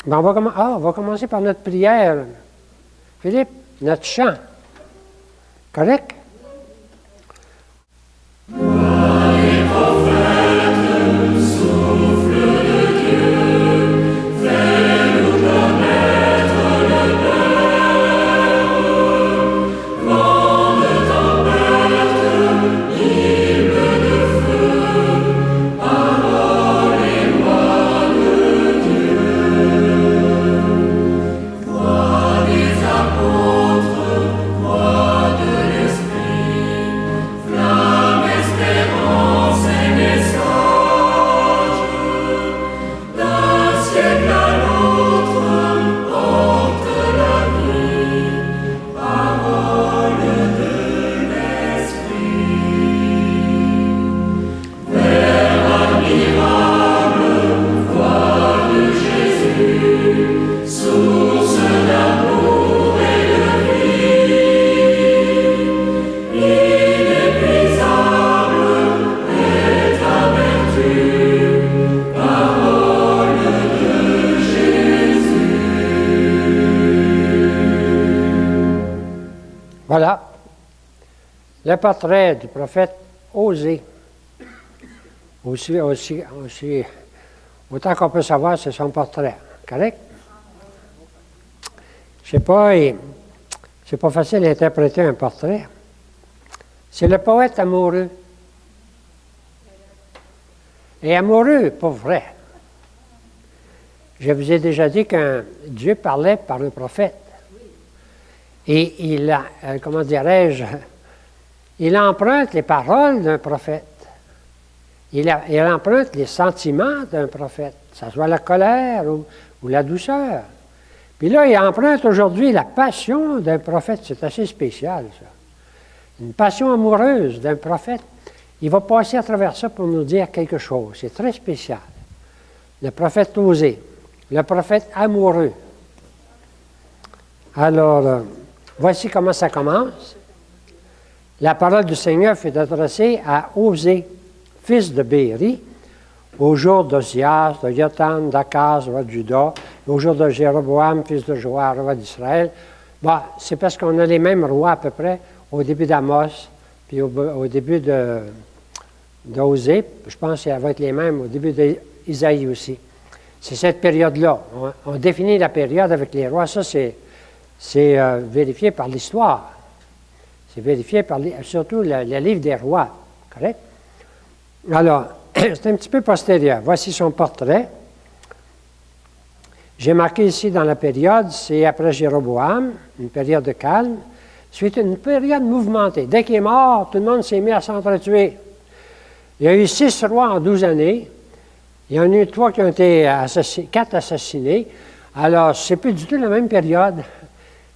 Ben, on va commencer par notre prière. Philippe, notre chant. Correct? Voilà, le portrait du prophète Osée. Autant qu'on peut savoir, c'est son portrait. Correct? Je sais pas, c'est pas facile d'interpréter un portrait. C'est le poète amoureux. Et amoureux, pas vrai. Je vous ai déjà dit qu'un Dieu parlait par un prophète. Et il a, comment dirais-je, il emprunte les paroles d'un prophète. Il emprunte les sentiments d'un prophète, que ce soit la colère ou la douceur. Puis là, il emprunte aujourd'hui la passion d'un prophète. C'est assez spécial, ça. Une passion amoureuse d'un prophète. Il va passer à travers ça pour nous dire quelque chose. C'est très spécial. Le prophète Osée, le prophète amoureux. Alors, voici comment ça commence. La parole du Seigneur fut adressée à Osée, fils de Béri, au jour d'Osias, de Jotham, d'Akaz, roi de Juda, au jour de Jéroboam, fils de Joas, roi d'Israël. Bon, c'est parce qu'on a les mêmes rois à peu près au début d'Amos, puis au début d'Osée. Je pense que ça va être les mêmes au début d'Isaïe aussi. C'est cette période-là. On définit la période avec les rois. Ça, c'est vérifié par l'histoire. C'est vérifié par surtout le livre des rois. Correct? Alors, c'est un petit peu postérieur. Voici son portrait. J'ai marqué ici dans la période, c'est après Jéroboam, une période de calme. Suite une période mouvementée. Dès qu'il est mort, tout le monde s'est mis à s'entretuer. Il y a eu 6 rois en 12 années. Il y en a eu 3 qui ont été assassinés, 4 assassinés. Alors, c'est plus du tout la même période.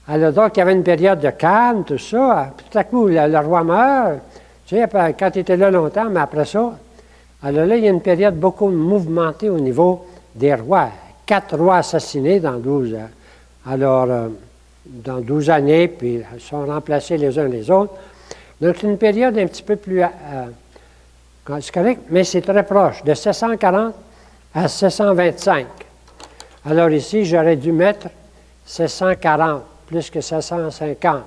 Alors, donc, il y avait une période de calme, tout ça. Tout à coup, le roi meurt. Tu sais, quand il était là longtemps, mais après ça, alors là, il y a une période beaucoup mouvementée au niveau des rois. 4 rois assassinés dans 12 ans. Alors, dans 12 années, puis ils sont remplacés les uns les autres. Donc, c'est une période un petit peu plus... c'est correct, mais c'est très proche, de 740 à 725. Alors ici, j'aurais dû mettre 740, plus que 750.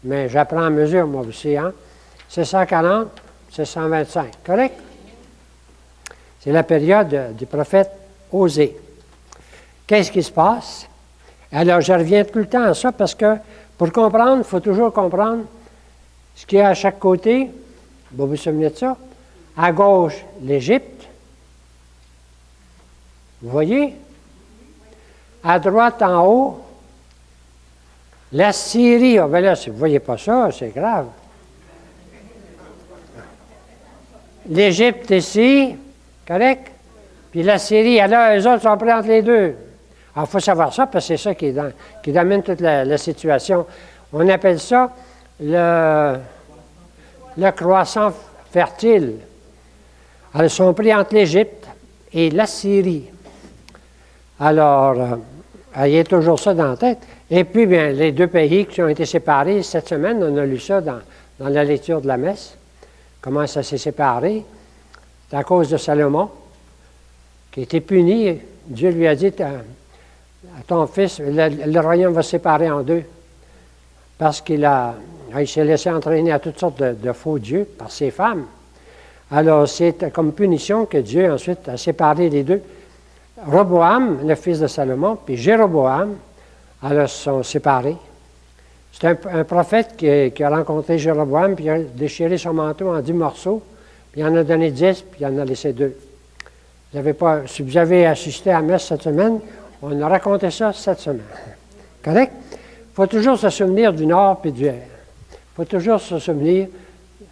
Mais j'apprends à mesure, moi aussi, hein? 740, 725, correct? C'est la période du prophète Osée. Qu'est-ce qui se passe? Alors, je reviens tout le temps à ça parce que pour comprendre, il faut toujours comprendre ce qu'il y a à chaque côté. Vous vous souvenez de ça? À gauche, l'Égypte. Vous voyez? À droite, en haut, la Syrie. Oh, bien là, si vous ne voyez pas ça, c'est grave. L'Égypte ici, correct? Puis la Syrie, alors, eux autres sont pris entre les deux. Alors, il faut savoir ça, parce que c'est ça qui domine toute la situation. On appelle ça le croissant fertile. Alors, ils sont pris entre l'Égypte et la Syrie. Alors, il y a toujours ça dans la tête. Et puis, bien, les 2 pays qui ont été séparés, cette semaine, on a lu ça dans la lecture de la messe. Comment ça s'est séparé? C'est à cause de Salomon, qui a été puni. Dieu lui a dit, ton fils, le royaume va se séparer en deux. Parce qu'il s'est laissé entraîner à toutes sortes de faux dieux par ses femmes. Alors, c'est comme punition que Dieu ensuite a séparé les deux. Roboam, le fils de Salomon, puis Jéroboam, alors sont séparés. C'est un prophète qui a rencontré Jéroboam, puis il a déchiré son manteau en 10 morceaux, puis il en a donné 10, puis il en a laissé 2. Si vous avez assisté à la messe cette semaine, on a raconté ça cette semaine. Correct? Il faut toujours se souvenir du nord puis du est. Il faut toujours se souvenir,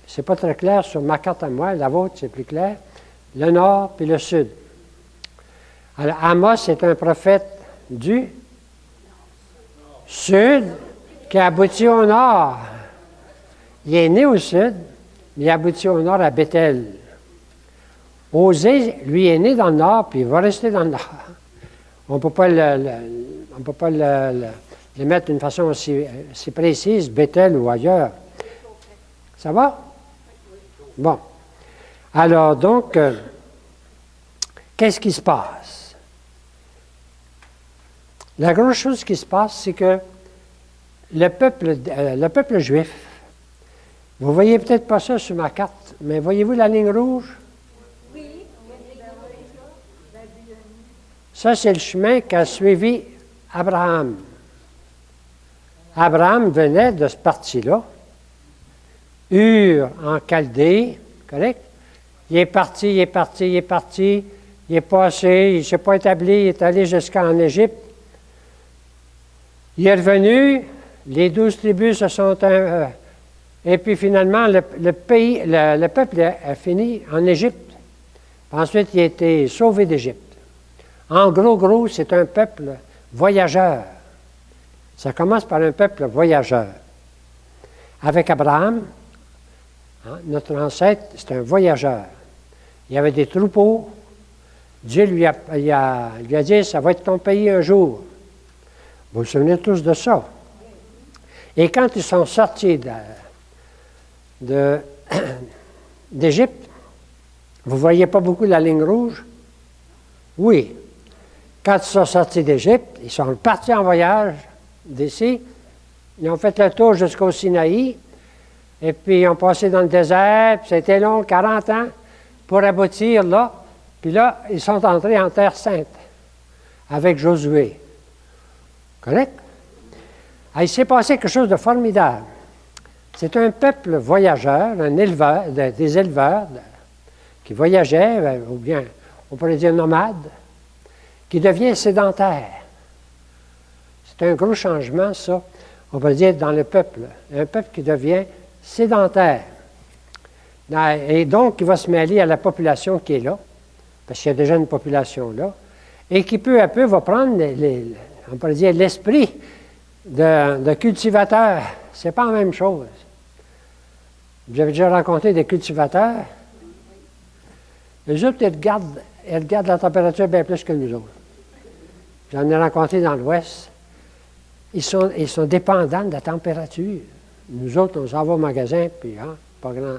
c'est pas très clair sur ma carte à moi, la vôtre c'est plus clair, le nord puis le sud. Alors, Amos est un prophète du sud qui aboutit au nord. Il est né au sud, mais il aboutit au nord à Bethel. Osée, lui, est né dans le nord, puis il va rester dans le nord. On ne peut pas le mettre d'une façon aussi précise, Bethel ou ailleurs. Ça va? Bon. Alors, donc, qu'est-ce qui se passe? La grosse chose qui se passe, c'est que le peuple juif, vous ne voyez peut-être pas ça sur ma carte, mais voyez-vous la ligne rouge? Oui. Ça, c'est le chemin qu'a suivi Abraham. Abraham venait de ce parti-là, Ur en Chaldée, correct? Il est parti, il est passé, il ne s'est pas établi, il est allé jusqu'en Égypte. Il est revenu, les 12 tribus se sont... et puis finalement, le peuple a fini en Égypte. Ensuite, il a été sauvé d'Égypte. En gros, c'est un peuple voyageur. Ça commence par un peuple voyageur. Avec Abraham, notre ancêtre, c'est un voyageur. Il y avait des troupeaux. Dieu lui a dit, ça va être ton pays un jour. Vous vous souvenez tous de ça. Et quand ils sont sortis d'Égypte, vous ne voyez pas beaucoup la ligne rouge? Oui. Quand ils sont sortis d'Égypte, ils sont partis en voyage d'ici. Ils ont fait le tour jusqu'au Sinaï. Et puis, ils ont passé dans le désert. Puis c'était long, 40 ans, pour aboutir là. Puis là, ils sont entrés en Terre Sainte avec Josué. Correct? Il s'est passé quelque chose de formidable. C'est un peuple voyageur, des éleveurs qui voyageaient, ou bien on pourrait dire nomades, qui devient sédentaire. C'est un gros changement, ça, on pourrait dire, dans le peuple. Un peuple qui devient sédentaire. Et donc, il va se mêler à la population qui est là, parce qu'il y a déjà une population là, et qui peu à peu va prendre, on pourrait dire, l'esprit de cultivateur. C'est pas la même chose. Vous avez déjà rencontré des cultivateurs? Les autres, ils regardent la température bien plus que nous autres. J'en ai rencontré dans l'Ouest. Ils sont dépendants de la température. Nous autres, on s'en va au magasin, puis pas grand.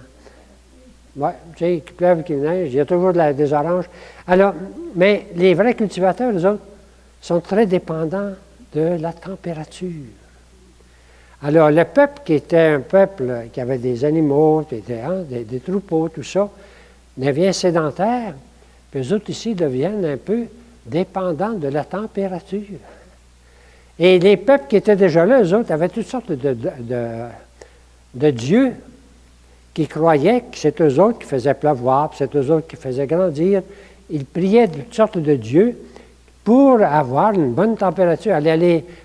Oui, tu sais, qu'il pleuve, qu'il neige, il y a toujours des oranges. Alors, mais les vrais cultivateurs, les autres, sont très dépendants de la température. Alors, le peuple qui était un peuple qui avait des animaux, des troupeaux, tout ça, devient sédentaire, puis eux autres ici deviennent un peu dépendants de la température. Et les peuples qui étaient déjà là, eux autres, avaient toutes sortes de dieux qui croyaient que c'est eux autres qui faisaient pleuvoir, puis c'est eux autres qui faisaient grandir. Ils priaient de toutes sortes de dieux pour avoir une bonne température.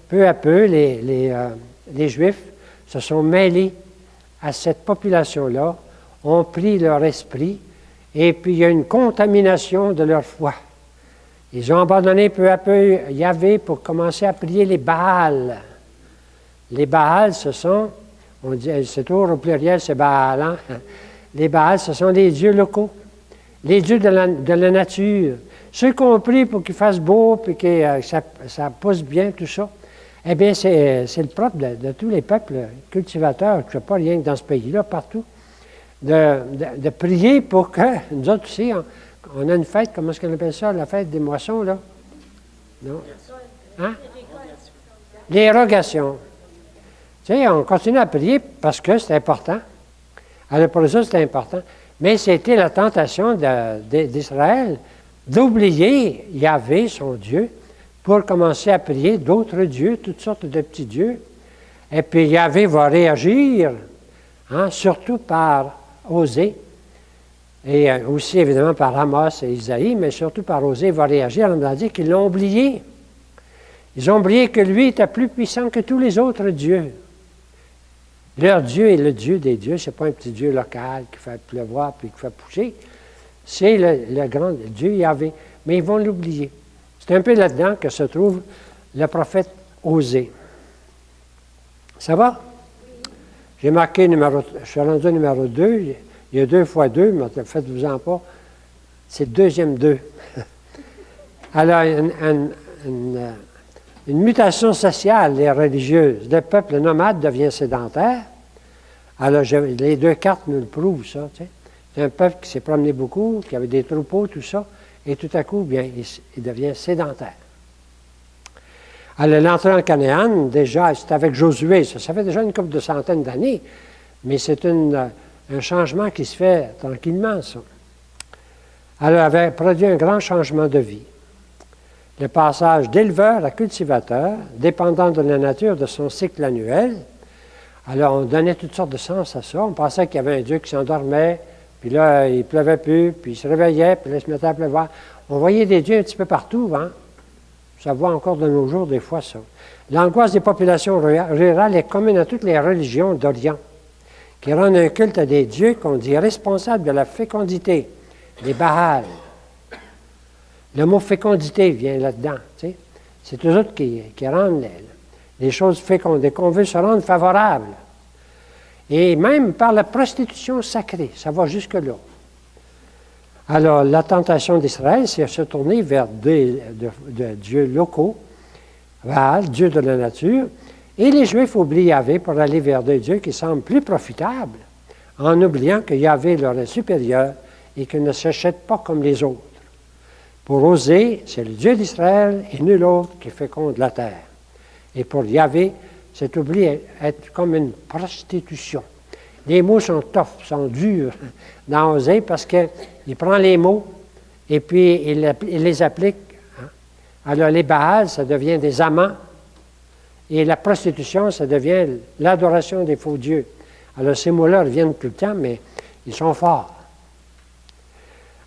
Peu à peu, les Juifs se sont mêlés à cette population-là, ont pris leur esprit, et puis il y a une contamination de leur foi. Ils ont abandonné peu à peu Yahvé pour commencer à prier les Baals. Les Baals, on dit, c'est toujours au pluriel, c'est Baal. Hein? Les Baals, ce sont les dieux locaux, les dieux de la nature. Ceux qu'on prie pour qu'il fasse beau, puis que ça pousse bien, tout ça. Eh bien, c'est le propre de tous les peuples cultivateurs, je ne sais pas rien que dans ce pays-là, partout, de prier pour que, nous autres aussi, on a une fête, comment est-ce qu'on appelle ça, la fête des moissons, là? Non? Hein? Les rogations. Tu sais, on continue à prier parce que c'est important. Alors, pour ça, c'est important. Mais c'était la tentation d'Israël d'oublier Yahvé, son Dieu, pour commencer à prier d'autres dieux, toutes sortes de petits dieux. Et puis Yahvé va réagir, hein, surtout par Osée, et aussi évidemment par Amos et Isaïe, mais surtout par Osée, il va réagir en disant qu'ils l'ont oublié. Ils ont oublié que lui était plus puissant que tous les autres dieux. Leur Dieu est le Dieu des dieux, ce n'est pas un petit Dieu local qui fait pleuvoir puis qui fait pousser. C'est le grand Dieu Yahvé. Mais ils vont l'oublier. C'est un peu là-dedans que se trouve le prophète Osée. Ça va? J'ai marqué je suis rendu au numéro 2. Il y a 2 fois 2, mais faites-vous-en pas. C'est le deuxième 2. Alors, une mutation sociale et religieuse. Le peuple nomade devient sédentaire. Alors, les 2 cartes nous le prouvent, ça. Tu sais. C'est un peuple qui s'est promené beaucoup, qui avait des troupeaux, tout ça, et tout à coup, bien, il devient sédentaire. Alors, l'entrée en Canaan, déjà, c'est avec Josué. Ça fait déjà une couple de centaines d'années, mais c'est un changement qui se fait tranquillement, ça. Alors, elle avait produit un grand changement de vie. Le passage d'éleveur à cultivateur, dépendant de la nature de son cycle annuel. Alors, on donnait toutes sortes de sens à ça. On pensait qu'il y avait un Dieu qui s'endormait, puis là, il ne pleuvait plus, puis il se réveillait, puis là, il se mettait à pleuvoir. On voyait des dieux un petit peu partout, hein? Ça voit encore de nos jours, des fois, ça. L'angoisse des populations rurales est commune à toutes les religions d'Orient, qui rendent un culte à des dieux qu'on dit responsables de la fécondité, les Baals. Le mot fécondité vient là-dedans. Tu sais. C'est eux autres qui rendent les choses fécondées, qu'on veut se rendre favorables. Et même par la prostitution sacrée, ça va jusque-là. Alors, la tentation d'Israël, c'est de se tourner vers des dieux locaux, Baal, dieu de la nature, et les Juifs oublient Yahvé pour aller vers des dieux qui semblent plus profitables, en oubliant que Yahvé leur est supérieur et qu'il ne s'achète pas comme les autres. Pour Osée, c'est le Dieu d'Israël et nul autre qui féconde la terre. Et pour Yahvé, cet oubli est comme une prostitution. Les mots sont tough, sont durs dans Osée parce qu'il prend les mots et puis il les applique. Alors les Baals, ça devient des amants et la prostitution, ça devient l'adoration des faux dieux. Alors ces mots-là reviennent tout le temps, mais ils sont forts.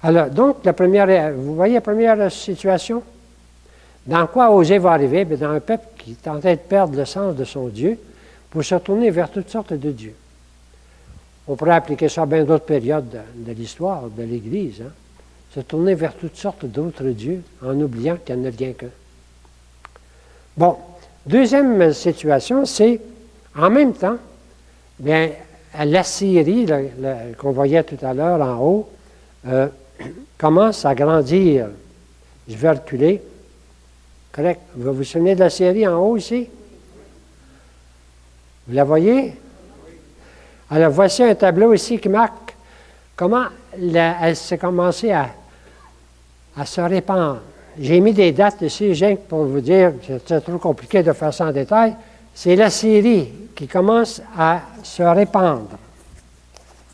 Alors, donc, vous voyez la première situation? Dans quoi Osée va arriver? Bien, dans un peuple qui tentait de perdre le sens de son Dieu pour se tourner vers toutes sortes de dieux. On pourrait appliquer ça à bien d'autres périodes de l'histoire de l'Église. Hein? Se tourner vers toutes sortes d'autres dieux en oubliant qu'il n'y en a rien qu'un. Bon, deuxième situation, c'est, en même temps, bien, l'Assyrie, qu'on voyait tout à l'heure en haut, commence à grandir. Je vais reculer. Correct. Vous vous souvenez de la série en haut ici? Vous la voyez? Alors, voici un tableau ici qui marque comment elle s'est commencée à se répandre. J'ai mis des dates ici, rien que pour vous dire, c'est trop compliqué de faire ça en détail. C'est la Syrie qui commence à se répandre.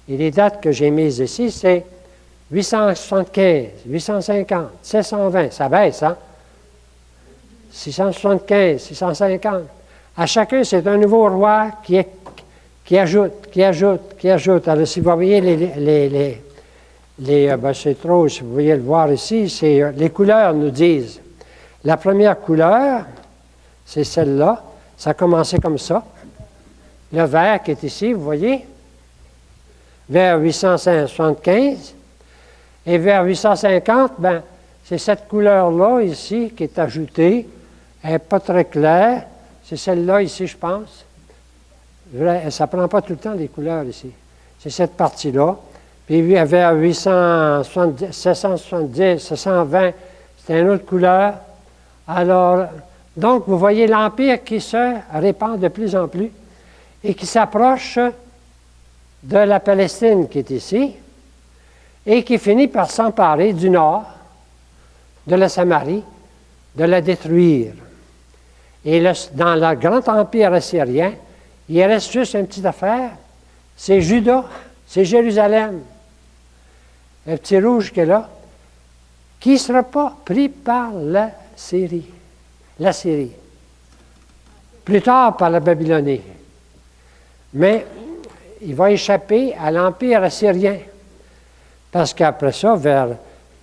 Et les dates que j'ai mises ici, c'est 875, 850, 720, ça baisse, hein? 675, 650. À chacun, c'est un nouveau roi qui ajoute. Alors, si vous voyez c'est trop, si vous voyez le voir ici, c'est les couleurs nous disent. La première couleur, c'est celle-là. Ça a commencé comme ça. Le vert qui est ici, vous voyez, vers 875. Et vers 850, ben, c'est cette couleur-là ici qui est ajoutée. Elle n'est pas très claire. C'est celle-là ici, je pense. Ça ne prend pas tout le temps les couleurs ici. C'est cette partie-là. Puis vers 870, 770, 720, c'est une autre couleur. Alors, donc, vous voyez l'Empire qui se répand de plus en plus et qui s'approche de la Palestine qui est ici et qui finit par s'emparer du nord, de la Samarie, de la détruire. Et dans le grand empire assyrien, il reste juste une petite affaire, c'est Juda, c'est Jérusalem. Le petit rouge qui est là, qui ne sera pas pris par la Syrie. Plus tard par la Babylonie. Mais il va échapper à l'empire assyrien. Parce qu'après ça, vers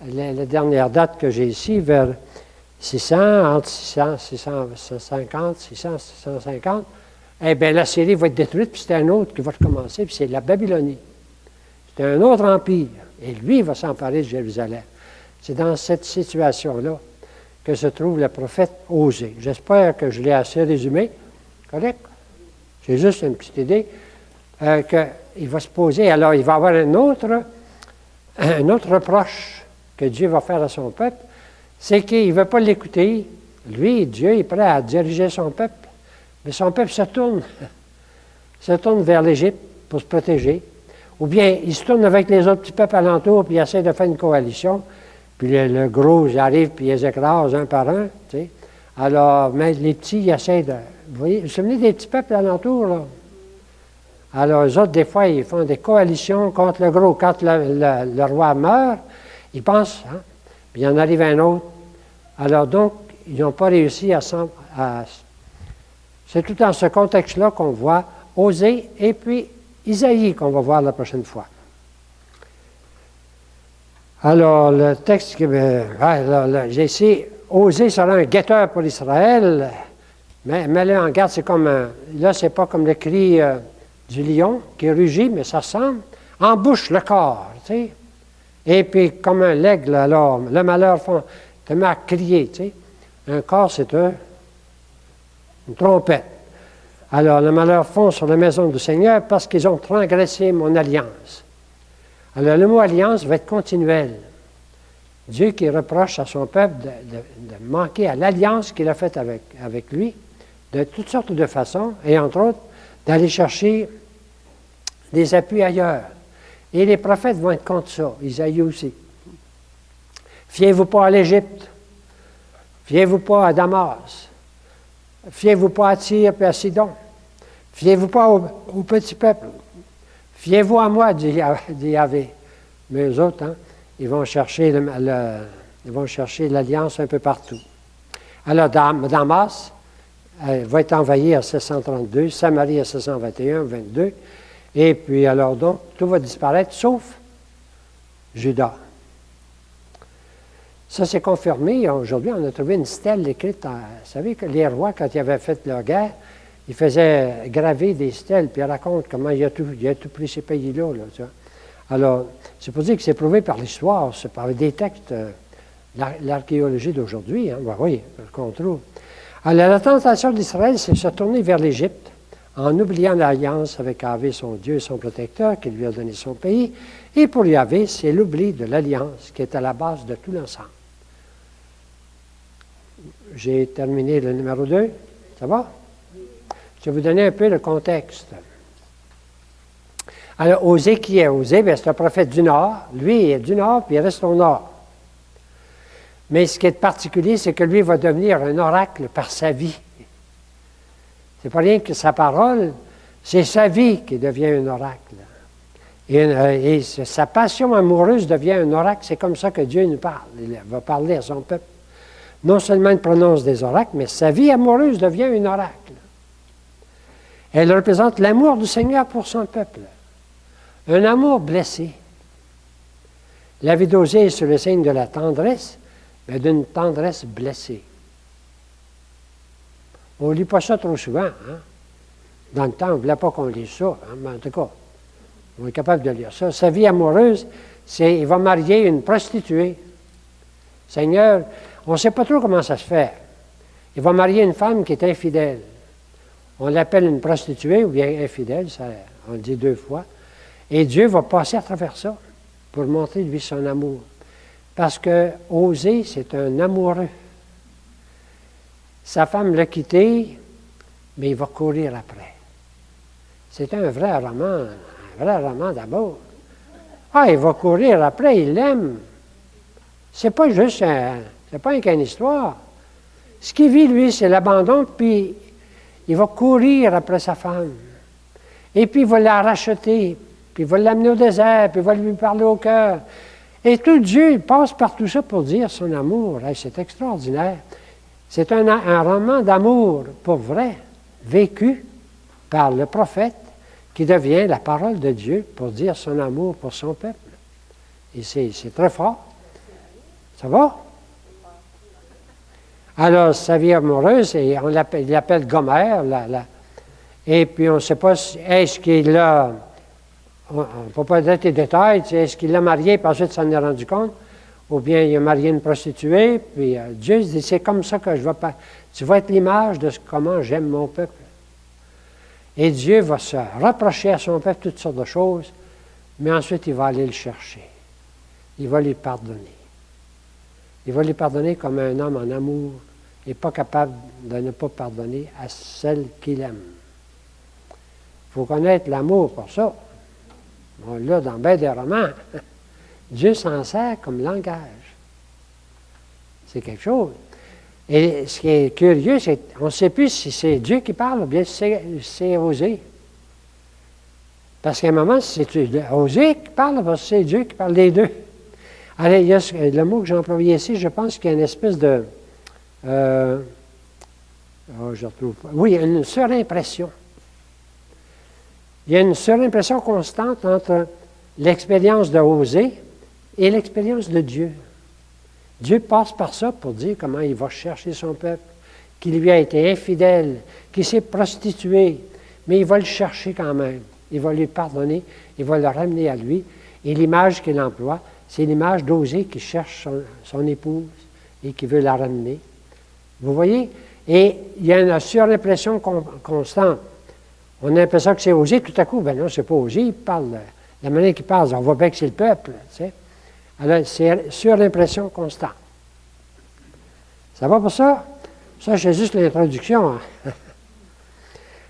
la dernière date que j'ai ici, vers 600, entre 600, 650, 600, 650, eh bien, la Syrie va être détruite, puis c'est un autre qui va recommencer, puis c'est la Babylonie. C'est un autre empire. Et lui va s'emparer de Jérusalem. C'est dans cette situation-là que se trouve le prophète Osée. J'espère que je l'ai assez résumé. Correct? C'est juste une petite idée qu'il va se poser. Alors, il va avoir un autre reproche que Dieu va faire à son peuple, c'est qu'il ne veut pas l'écouter. Lui, Dieu, est prêt à diriger son peuple. Mais son peuple se tourne vers l'Égypte pour se protéger. Ou bien, il se tourne avec les autres petits peuples alentours, puis il essaie de faire une coalition. Puis le gros, ils arrivent, puis ils les écrasent un par un. Tu sais. Alors, mais les petits, ils essaient de... Vous voyez, vous vous souvenez des petits peuples alentours, là? Alors, eux autres, des fois, ils font des coalitions contre le gros. Quand le roi meurt, ils pensent, hein? Puis il en arrive un autre. Alors, donc, ils n'ont pas réussi à... C'est tout dans ce contexte-là qu'on voit Osée et puis Isaïe qu'on va voir la prochaine fois. Alors, le texte que j'ai ici, Osée sera un guetteur pour Israël, mais mets-le en garde, c'est comme là, c'est pas comme le cri du lion qui rugit, mais ça ressemble. Embouche le corps, tu sais. Et puis, comme un l'aigle, alors, le malheur te met à crier, tu sais. Un corps, c'est une trompette. Alors, le malheur fond sur la maison du Seigneur parce qu'ils ont transgressé mon alliance. Alors, le mot alliance va être continuel. Dieu qui reproche à son peuple de manquer à l'alliance qu'il a faite avec lui, de toutes sortes de façons, et entre autres, d'aller chercher des appuis ailleurs. Et les prophètes vont être contre ça, Isaïe aussi. Fiez-vous pas à l'Égypte. Fiez-vous pas à Damas. Fiez-vous pas à Tyr et à Sidon. Fiez-vous pas au petit peuple. Fiez-vous à moi, dit Yahvé. Mais eux autres, hein, ils vont chercher l'alliance un peu partout. Alors, Damas va être envahi en 732, Samarie en 721, 22. Et puis, alors donc, tout va disparaître, sauf Juda. Ça, c'est confirmé. Aujourd'hui, on a trouvé une stèle écrite. Vous savez que les rois, quand ils avaient fait leur guerre, ils faisaient graver des stèles, puis ils racontent comment il a tout pris ces pays-là. Là, tu vois. Alors, c'est pour dire que c'est prouvé par l'histoire, c'est par des textes, l'archéologie d'aujourd'hui. Hein, ben oui, qu'on trouve. Alors, la tentation d'Israël, c'est de se tourner vers l'Égypte, en oubliant l'alliance avec Yahvé, son Dieu, son protecteur, qui lui a donné son pays. Et pour Yahvé, c'est l'oubli de l'alliance qui est à la base de tout l'ensemble. J'ai terminé le numéro 2. Ça va? Je vais vous donner un peu le contexte. Alors, Osée, qui est Osée? Bien, c'est un prophète du Nord. Lui, il est du Nord, puis il reste au Nord. Mais ce qui est particulier, c'est que lui va devenir un oracle par sa vie. C'est pas rien que sa parole, c'est sa vie qui devient un oracle. Et sa passion amoureuse devient un oracle. C'est comme ça que Dieu nous parle. Il va parler à son peuple. Non seulement il prononce des oracles, mais sa vie amoureuse devient un oracle. Elle représente l'amour du Seigneur pour son peuple. Un amour blessé. La vie d'Osée est sur le signe de la tendresse, mais d'une tendresse blessée. On ne lit pas ça trop souvent. Hein? Dans le temps, on ne voulait pas qu'on lise ça. Hein? Mais en tout cas, on est capable de lire ça. Sa vie amoureuse, c'est il va marier une prostituée. Seigneur, on ne sait pas trop comment ça se fait. Il va marier une femme qui est infidèle. On l'appelle une prostituée ou bien infidèle, ça, on le dit 2 fois. Et Dieu va passer à travers ça pour montrer, lui, son amour. Parce que Osée, c'est un amoureux. Sa femme l'a quitté, mais il va courir après. C'est un vrai roman d'amour. Ah, il va courir après, il l'aime. C'est pas juste c'est pas une histoire. Ce qu'il vit, lui, c'est l'abandon, puis il va courir après sa femme. Et puis il va la racheter, puis il va l'amener au désert, puis il va lui parler au cœur. Et tout Dieu, il passe par tout ça pour dire son amour. Hey, c'est extraordinaire. C'est un roman d'amour pour vrai, vécu par le prophète, qui devient la parole de Dieu pour dire son amour pour son peuple. Et c'est très fort. Ça va? Alors, sa vie amoureuse, et il l'appelle Gomère, et puis on ne sait pas, est-ce qu'il l'a, on ne peut pas donner les détails, est-ce qu'il l'a marié, puis ensuite s'en est rendu compte, ou bien il a marié une prostituée, puis Dieu dit, c'est comme ça que je vais pas, tu vas être l'image de comment j'aime mon peuple. Et Dieu va se reprocher à son peuple toutes sortes de choses, mais ensuite il va aller le chercher. Il va lui pardonner. Il va lui pardonner comme un homme en amour n'est pas capable de ne pas pardonner à celle qu'il aime. Il faut connaître l'amour pour ça. On l'a dans bien des romans. Dieu s'en sert comme langage. C'est quelque chose. Et ce qui est curieux, c'est qu'on ne sait plus si c'est Dieu qui parle ou bien si c'est Osée. Parce qu'à un moment, c'est Osée qui parle, parce que c'est Dieu qui parle, les deux. Alors, il y a le mot que j'ai employé ici, je pense qu'il y a une espèce de... je retrouve pas. Oui, il y a une surimpression. Il y a une surimpression constante entre l'expérience de Osée et l'expérience de Dieu. Dieu passe par ça pour dire comment il va chercher son peuple, qui lui a été infidèle, qui s'est prostitué, mais il va le chercher quand même. Il va lui pardonner, il va le ramener à lui. Et l'image qu'il emploie, c'est l'image d'Osée qui cherche son épouse et qui veut la ramener. Vous voyez? Et il y a une surimpression constante. On a l'impression que c'est Osée, tout à coup, ben non, c'est pas Osée, il parle. La manière qu'il parle, on voit bien que c'est le peuple, tu sais. Alors, c'est surimpression constante. Ça va pour ça? Ça, c'est juste l'introduction. Hein?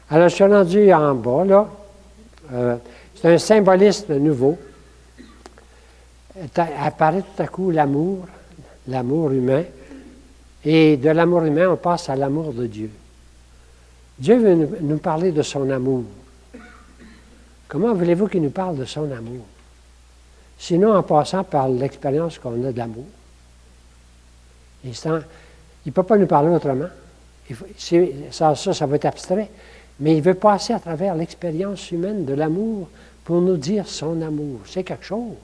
Alors, je suis rendu en bas, là. C'est un symbolisme nouveau. Apparaît tout à coup l'amour humain. Et de l'amour humain, on passe à l'amour de Dieu. Dieu veut nous parler de son amour. Comment voulez-vous qu'il nous parle de son amour? Sinon, en passant par l'expérience qu'on a de l'amour. Il ne peut pas nous parler autrement. Ça va être abstrait. Mais il veut passer à travers l'expérience humaine de l'amour pour nous dire son amour. C'est quelque chose.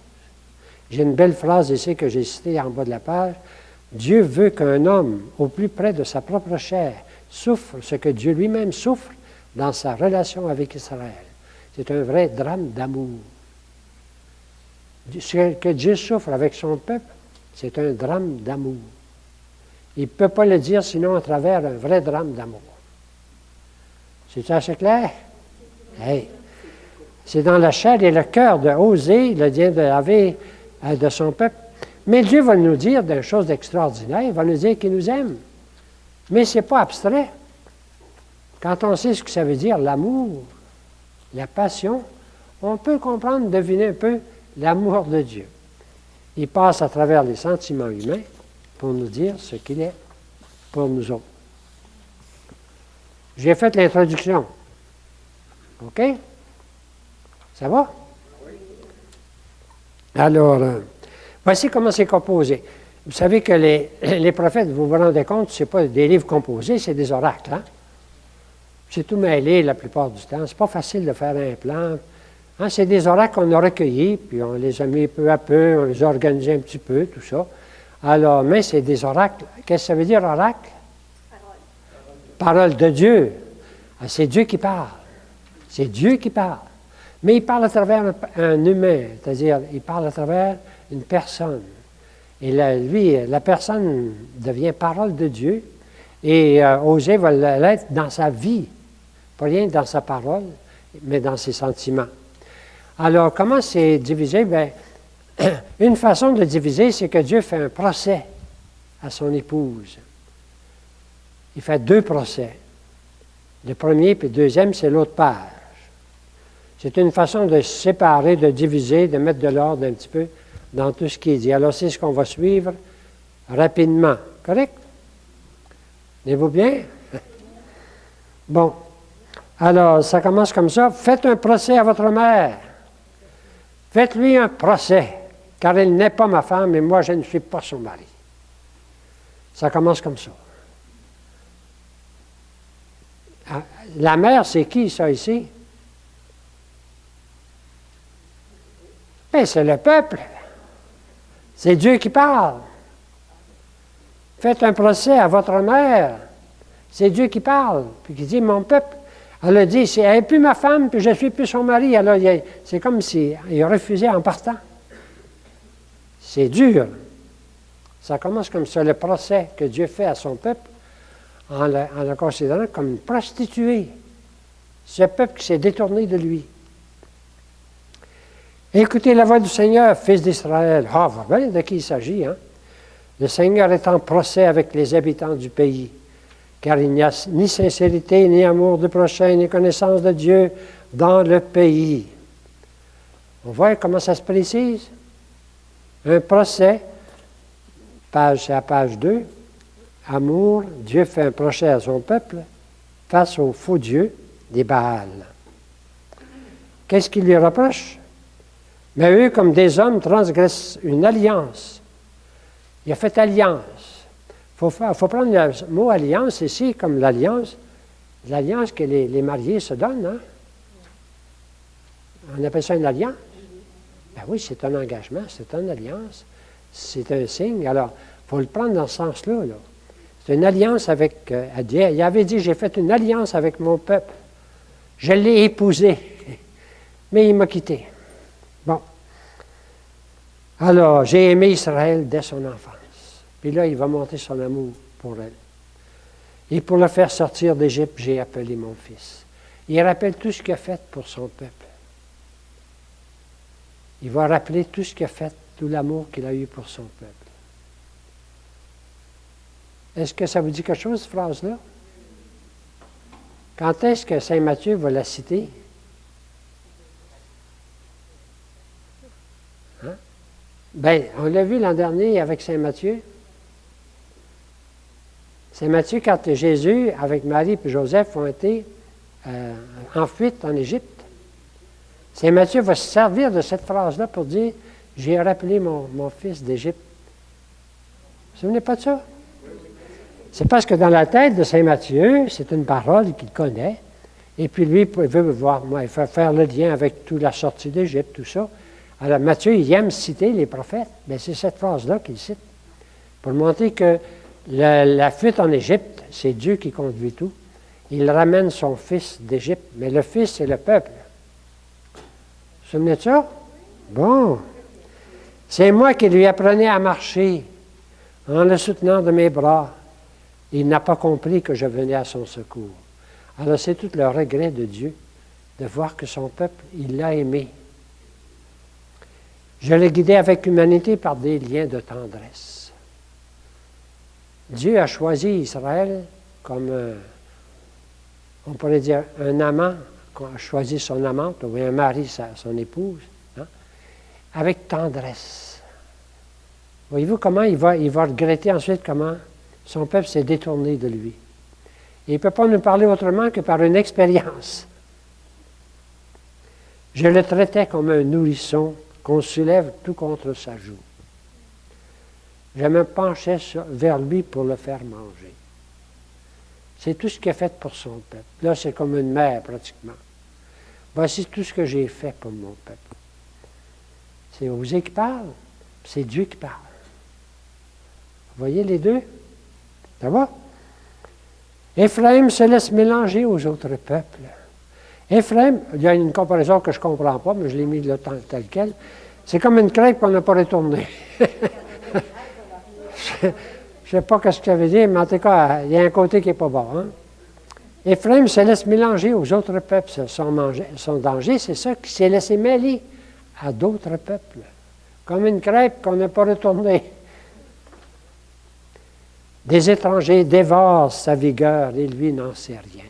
J'ai une belle phrase ici que j'ai citée en bas de la page. Dieu veut qu'un homme, au plus près de sa propre chair, souffre ce que Dieu lui-même souffre dans sa relation avec Israël. C'est un vrai drame d'amour. Ce que Dieu souffre avec son peuple, c'est un drame d'amour. Il ne peut pas le dire sinon à travers un vrai drame d'amour. C'est assez clair? Hey. C'est dans la chair et le cœur de Osée, il vient de laver de son peuple. Mais Dieu va nous dire des choses extraordinaires, il va nous dire qu'il nous aime. Mais ce n'est pas abstrait. Quand on sait ce que ça veut dire, l'amour, la passion, on peut comprendre, deviner un peu l'amour de Dieu. Il passe à travers les sentiments humains pour nous dire ce qu'il est pour nous autres. J'ai fait l'introduction. OK? Ça va? Alors, voici comment c'est composé. Vous savez que les prophètes, vous vous rendez compte, ce n'est pas des livres composés, c'est des oracles. Hein? C'est tout mêlé la plupart du temps. Ce n'est pas facile de faire un plan. Hein? C'est des oracles qu'on a recueillis, puis on les a mis peu à peu, on les a organisés un petit peu, tout ça. Alors, mais c'est des oracles. Qu'est-ce que ça veut dire, oracle? Parole de Dieu. Ah, c'est Dieu qui parle. C'est Dieu qui parle. Mais il parle à travers un humain, c'est-à-dire il parle à travers une personne. Et là, lui, la personne devient parole de Dieu. Et Osée va l'être dans sa vie, pas rien dans sa parole, mais dans ses sentiments. Alors, comment c'est divisé? Bien, une façon de diviser, c'est que Dieu fait un procès à son épouse. Il fait 2 procès. Le premier puis le deuxième, c'est l'autre page. C'est une façon de séparer, de diviser, de mettre de l'ordre un petit peu dans tout ce qui est dit. Alors, c'est ce qu'on va suivre rapidement. Correct? Tenez-vous bien? Bon. Alors, ça commence comme ça. Faites un procès à votre mère. Faites-lui un procès, car elle n'est pas ma femme et moi, je ne suis pas son mari. Ça commence comme ça. La mère, c'est qui, ça, ici? Bien, c'est le peuple. C'est Dieu qui parle. Faites un procès à votre mère. C'est Dieu qui parle, puis qui dit, mon peuple. Elle a dit, elle n'est plus ma femme, puis je ne suis plus son mari. Alors, c'est comme s'il refusait en partant. C'est dur. Ça commence comme ça, le procès que Dieu fait à son peuple, en le considérant comme une prostituée. Ce peuple qui s'est détourné de lui. Écoutez la voix du Seigneur, fils d'Israël. Ah, vous voyez de qui il s'agit, hein? Le Seigneur est en procès avec les habitants du pays, car il n'y a ni sincérité, ni amour du prochain, ni connaissance de Dieu dans le pays. On voit comment ça se précise. Un procès, c'est à page 2. Amour, Dieu fait un procès à son peuple face aux faux dieux des Baals. Qu'est-ce qu'il lui reproche? Mais eux, comme des hommes, transgressent une alliance. Il a fait alliance. Il faut prendre le mot alliance ici comme l'alliance que les mariés se donnent. Hein? On appelle ça une alliance. Ben oui, c'est un engagement, c'est une alliance, c'est un signe. Alors, il faut le prendre dans ce sens-là. Là. C'est une alliance avec Dieu. Il avait dit, j'ai fait une alliance avec mon peuple. Je l'ai épousé, mais il m'a quitté. Bon. Alors, j'ai aimé Israël dès son enfance. Puis là, il va monter son amour pour elle. Et pour le faire sortir d'Égypte, j'ai appelé mon fils. Il rappelle tout ce qu'il a fait pour son peuple. Il va rappeler tout ce qu'il a fait, tout l'amour qu'il a eu pour son peuple. Est-ce que ça vous dit quelque chose, cette phrase-là? Quand est-ce que Saint Matthieu va la citer? Hein? Bien, on l'a vu l'an dernier avec Saint Matthieu. Saint Matthieu, quand Jésus, avec Marie et Joseph, ont été en fuite en Égypte, Saint Matthieu va se servir de cette phrase-là pour dire « J'ai rappelé mon fils d'Égypte ». Vous ne vous souvenez pas de ça? C'est parce que dans la tête de Saint Matthieu, c'est une parole qu'il connaît, et puis lui, il veut voir, il veut faire le lien avec toute la sortie d'Égypte, tout ça. Alors Matthieu, il aime citer les prophètes, mais c'est cette phrase-là qu'il cite, pour montrer que la fuite en Égypte, c'est Dieu qui conduit tout. Il ramène son fils d'Égypte, mais le fils, c'est le peuple. Vous vous souvenez de ça? Bon. C'est moi qui lui apprenais à marcher en le soutenant de mes bras. Il n'a pas compris que je venais à son secours. Alors c'est tout le regret de Dieu de voir que son peuple, il l'a aimé. Je l'ai guidé avec humanité par des liens de tendresse. Dieu a choisi Israël comme, on pourrait dire, un amant, a choisi son amante, ou un mari, son épouse, hein, avec tendresse. Voyez-vous comment il va regretter ensuite comment son peuple s'est détourné de lui. Et il ne peut pas nous parler autrement que par une expérience. Je le traitais comme un nourrisson qu'on soulève tout contre sa joue. Je me penchais vers lui pour le faire manger. C'est tout ce qu'il a fait pour son peuple. Là, c'est comme une mère, pratiquement. Voici tout ce que j'ai fait pour mon peuple. C'est Osée qui parle, c'est Dieu qui parle. Vous voyez les deux? Ça va? Éphraïm se laisse mélanger aux autres peuples. Éphraïm, il y a une comparaison que je ne comprends pas, mais je l'ai mis là tel quel. C'est comme une crêpe qu'on n'a pas retournée. Je ne sais pas ce que ça veut dire, mais en tout cas, il y a un côté qui n'est pas bon. Hein? Éphraïm se laisse mélanger aux autres peuples. Son danger, c'est ça, qu'il s'est laissé mêler à d'autres peuples. Comme une crêpe qu'on n'a pas retournée. Des étrangers dévorent sa vigueur et lui n'en sait rien.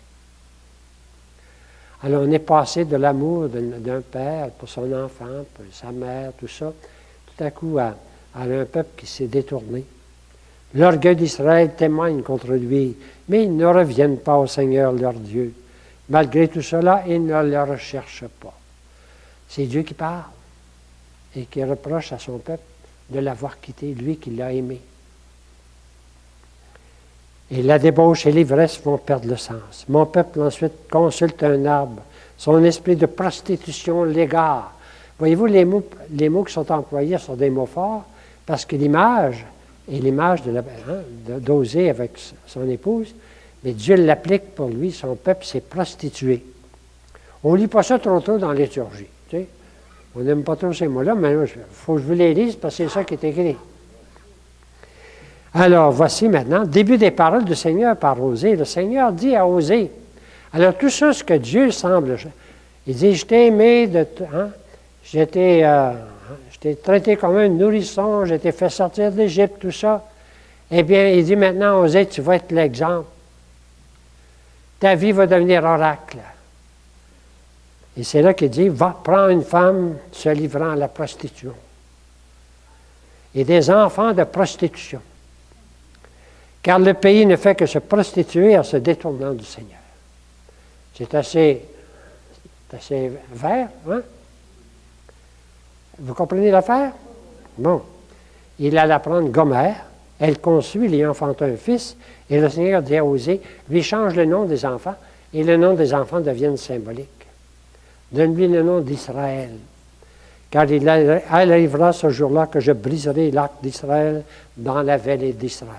Alors on est passé de l'amour d'un père pour son enfant, pour sa mère, tout ça, tout à coup à un peuple qui s'est détourné. L'orgueil d'Israël témoigne contre lui, mais ils ne reviennent pas au Seigneur leur Dieu. Malgré tout cela, ils ne le recherchent pas. C'est Dieu qui parle et qui reproche à son peuple de l'avoir quitté, lui qui l'a aimé. Et la débauche et l'ivresse vont perdre le sens. Mon peuple ensuite consulte un arbre. Son esprit de prostitution l'égare. Voyez-vous, les mots qui sont employés sont des mots forts parce que l'image est l'image d'Osée avec son épouse, mais Dieu l'applique pour lui, son peuple s'est prostitué. On ne lit pas ça trop tôt dans la liturgie. Tu sais. On n'aime pas trop ces mots-là, mais il faut que je vous les lise parce que c'est ça qui est écrit. Alors, voici maintenant, début des paroles du Seigneur par Osée. Le Seigneur dit à Osée, alors tout ça, ce que Dieu semble, il dit, je t'ai aimé, je t'ai traité comme un nourrisson, je t'ai fait sortir d'Égypte, tout ça. Eh bien, il dit maintenant, Osée, tu vas être l'exemple. Ta vie va devenir oracle. Et c'est là qu'il dit, va prendre une femme se livrant à la prostitution. Et des enfants de prostitution. Car le pays ne fait que se prostituer en se détournant du Seigneur. C'est assez vert, hein? Vous comprenez l'affaire? Bon. Il alla prendre Gomer, elle conçut, il y enfanta un fils, et le Seigneur dit à Osée, lui change le nom des enfants, et le nom des enfants devienne symbolique. Donne-lui le nom d'Israël, car il arrivera ce jour-là que je briserai l'arc d'Israël dans la vallée d'Israël.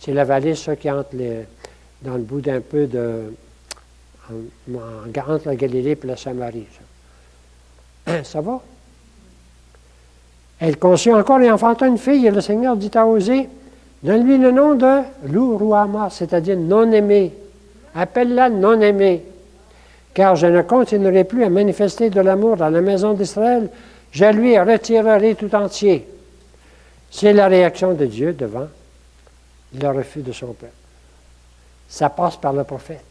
C'est la vallée, ça qui entre dans le bout d'un peu entre la Galilée et la Samarie. Ça va? Elle conçut encore et enfanta une fille, et le Seigneur dit à Osée, donne-lui le nom de Lourouama, c'est-à-dire non-aimée. Appelle-la non-aimée, car je ne continuerai plus à manifester de l'amour dans la maison d'Israël, je lui retirerai tout entier. C'est la réaction de Dieu devant le refus de son peuple. Ça passe par le prophète.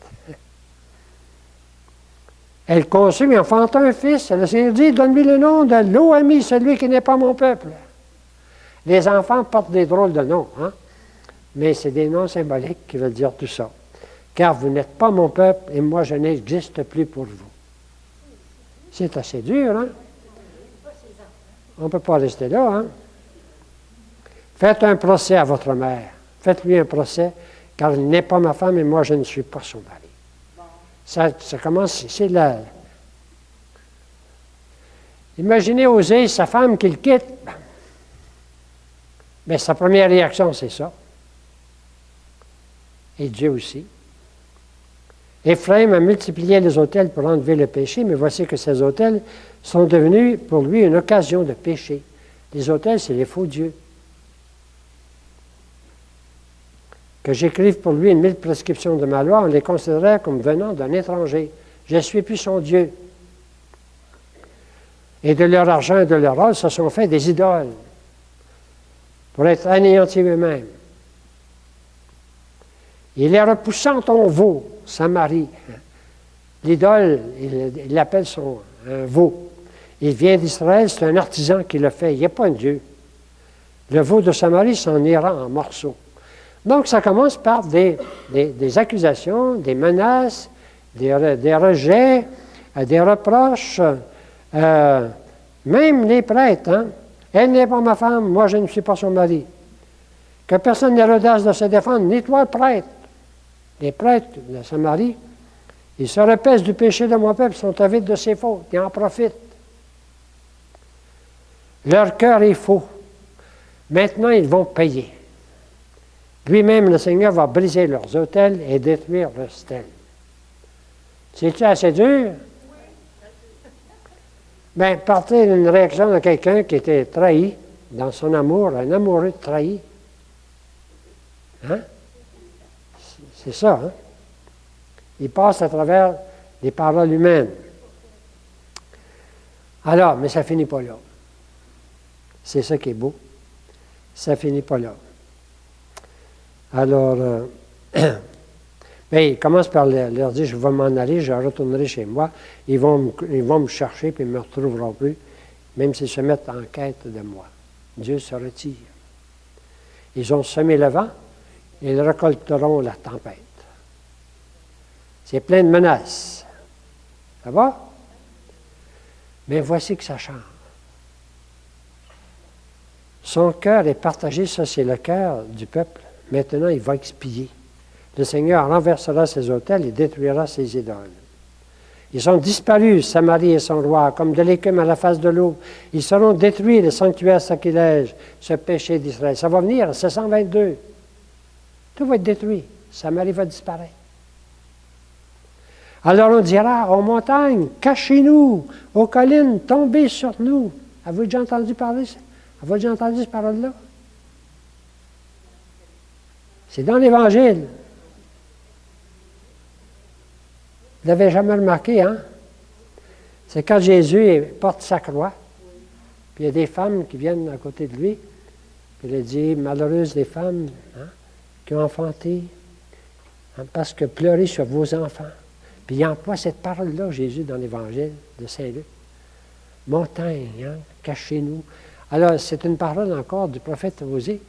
Elle conçut et enfanta un fils. Le Seigneur dit, donne-lui le nom de Lo-Ami, celui qui n'est pas mon peuple. Les enfants portent des drôles de noms, hein? Mais c'est des noms symboliques qui veulent dire tout ça. Car vous n'êtes pas mon peuple et moi je n'existe plus pour vous. C'est assez dur, hein? On ne peut pas rester là, hein? Faites un procès à votre mère. Faites-lui un procès, car il n'est pas ma femme et moi je ne suis pas son mari. Ça commence, c'est là. Imaginez Osée, sa femme qu'il quitte. Mais sa première réaction, c'est ça. Et Dieu aussi. Éphraïm a multiplié les autels pour enlever le péché, mais voici que ces autels sont devenus pour lui une occasion de péché. Les autels, c'est les faux dieux. Que j'écrive pour lui 1000 prescriptions de ma loi, on les considérait comme venant d'un étranger. Je ne suis plus son Dieu. Et de leur argent et de leur or, se sont fait des idoles pour être anéantis eux-mêmes. Il est repoussant ton veau, Samarie. L'idole, il l'appelle un veau. Il vient d'Israël, c'est un artisan qui le fait, il n'y a pas un Dieu. Le veau de Samarie s'en ira en morceaux. Donc, ça commence par des accusations, des menaces, des rejets, des reproches. Même les prêtres, hein? Elle n'est pas ma femme, moi je ne suis pas son mari. Que personne n'ait l'audace de se défendre, ni toi, prêtre. Les prêtres de Samarie, ils se repaissent du péché de mon peuple, sont avides de ses fautes, ils en profitent. Leur cœur est faux. Maintenant, ils vont payer. Lui-même, le Seigneur, va briser leurs autels et détruire leurs stèles. C'est-tu assez dur? Bien, partez d'une réaction de quelqu'un qui était trahi dans son amour, un amoureux trahi. Hein? C'est ça, hein? Il passe à travers des paroles humaines. Alors, mais ça ne finit pas là. C'est ça qui est beau. Ça ne finit pas là. Alors, il commence par leur dire, je vais m'en aller, je retournerai chez moi. Ils vont me chercher, puis ils ne me retrouveront plus, même s'ils se mettent en quête de moi. Dieu se retire. Ils ont semé le vent, et ils récolteront la tempête. C'est plein de menaces. Ça va? Mais voici que ça change. Son cœur est partagé, ça c'est le cœur du peuple. Maintenant, il va expier. Le Seigneur renversera ses autels et détruira ses idoles. Ils sont disparus, Samarie et son roi, comme de l'écume à la face de l'eau. Ils seront détruits, le sanctuaire sacrilège, ce péché d'Israël. Ça va venir, c'est 122. Tout va être détruit. Samarie va disparaître. Alors on dira aux montagnes, cachez-nous, aux collines, tombez sur nous. Avez-vous déjà entendu parler ça? Avez-vous déjà entendu cette parole-là? C'est dans l'Évangile. Vous ne l'avez jamais remarqué, hein? C'est quand Jésus porte sa croix, puis il y a des femmes qui viennent à côté de lui, puis il dit, malheureuses les femmes qui ont enfanté, parce que pleurez sur vos enfants. Puis il emploie cette parole-là, Jésus, dans l'Évangile de Saint-Luc. Montagne, cachez-nous. Alors, c'est une parole encore du prophète Osée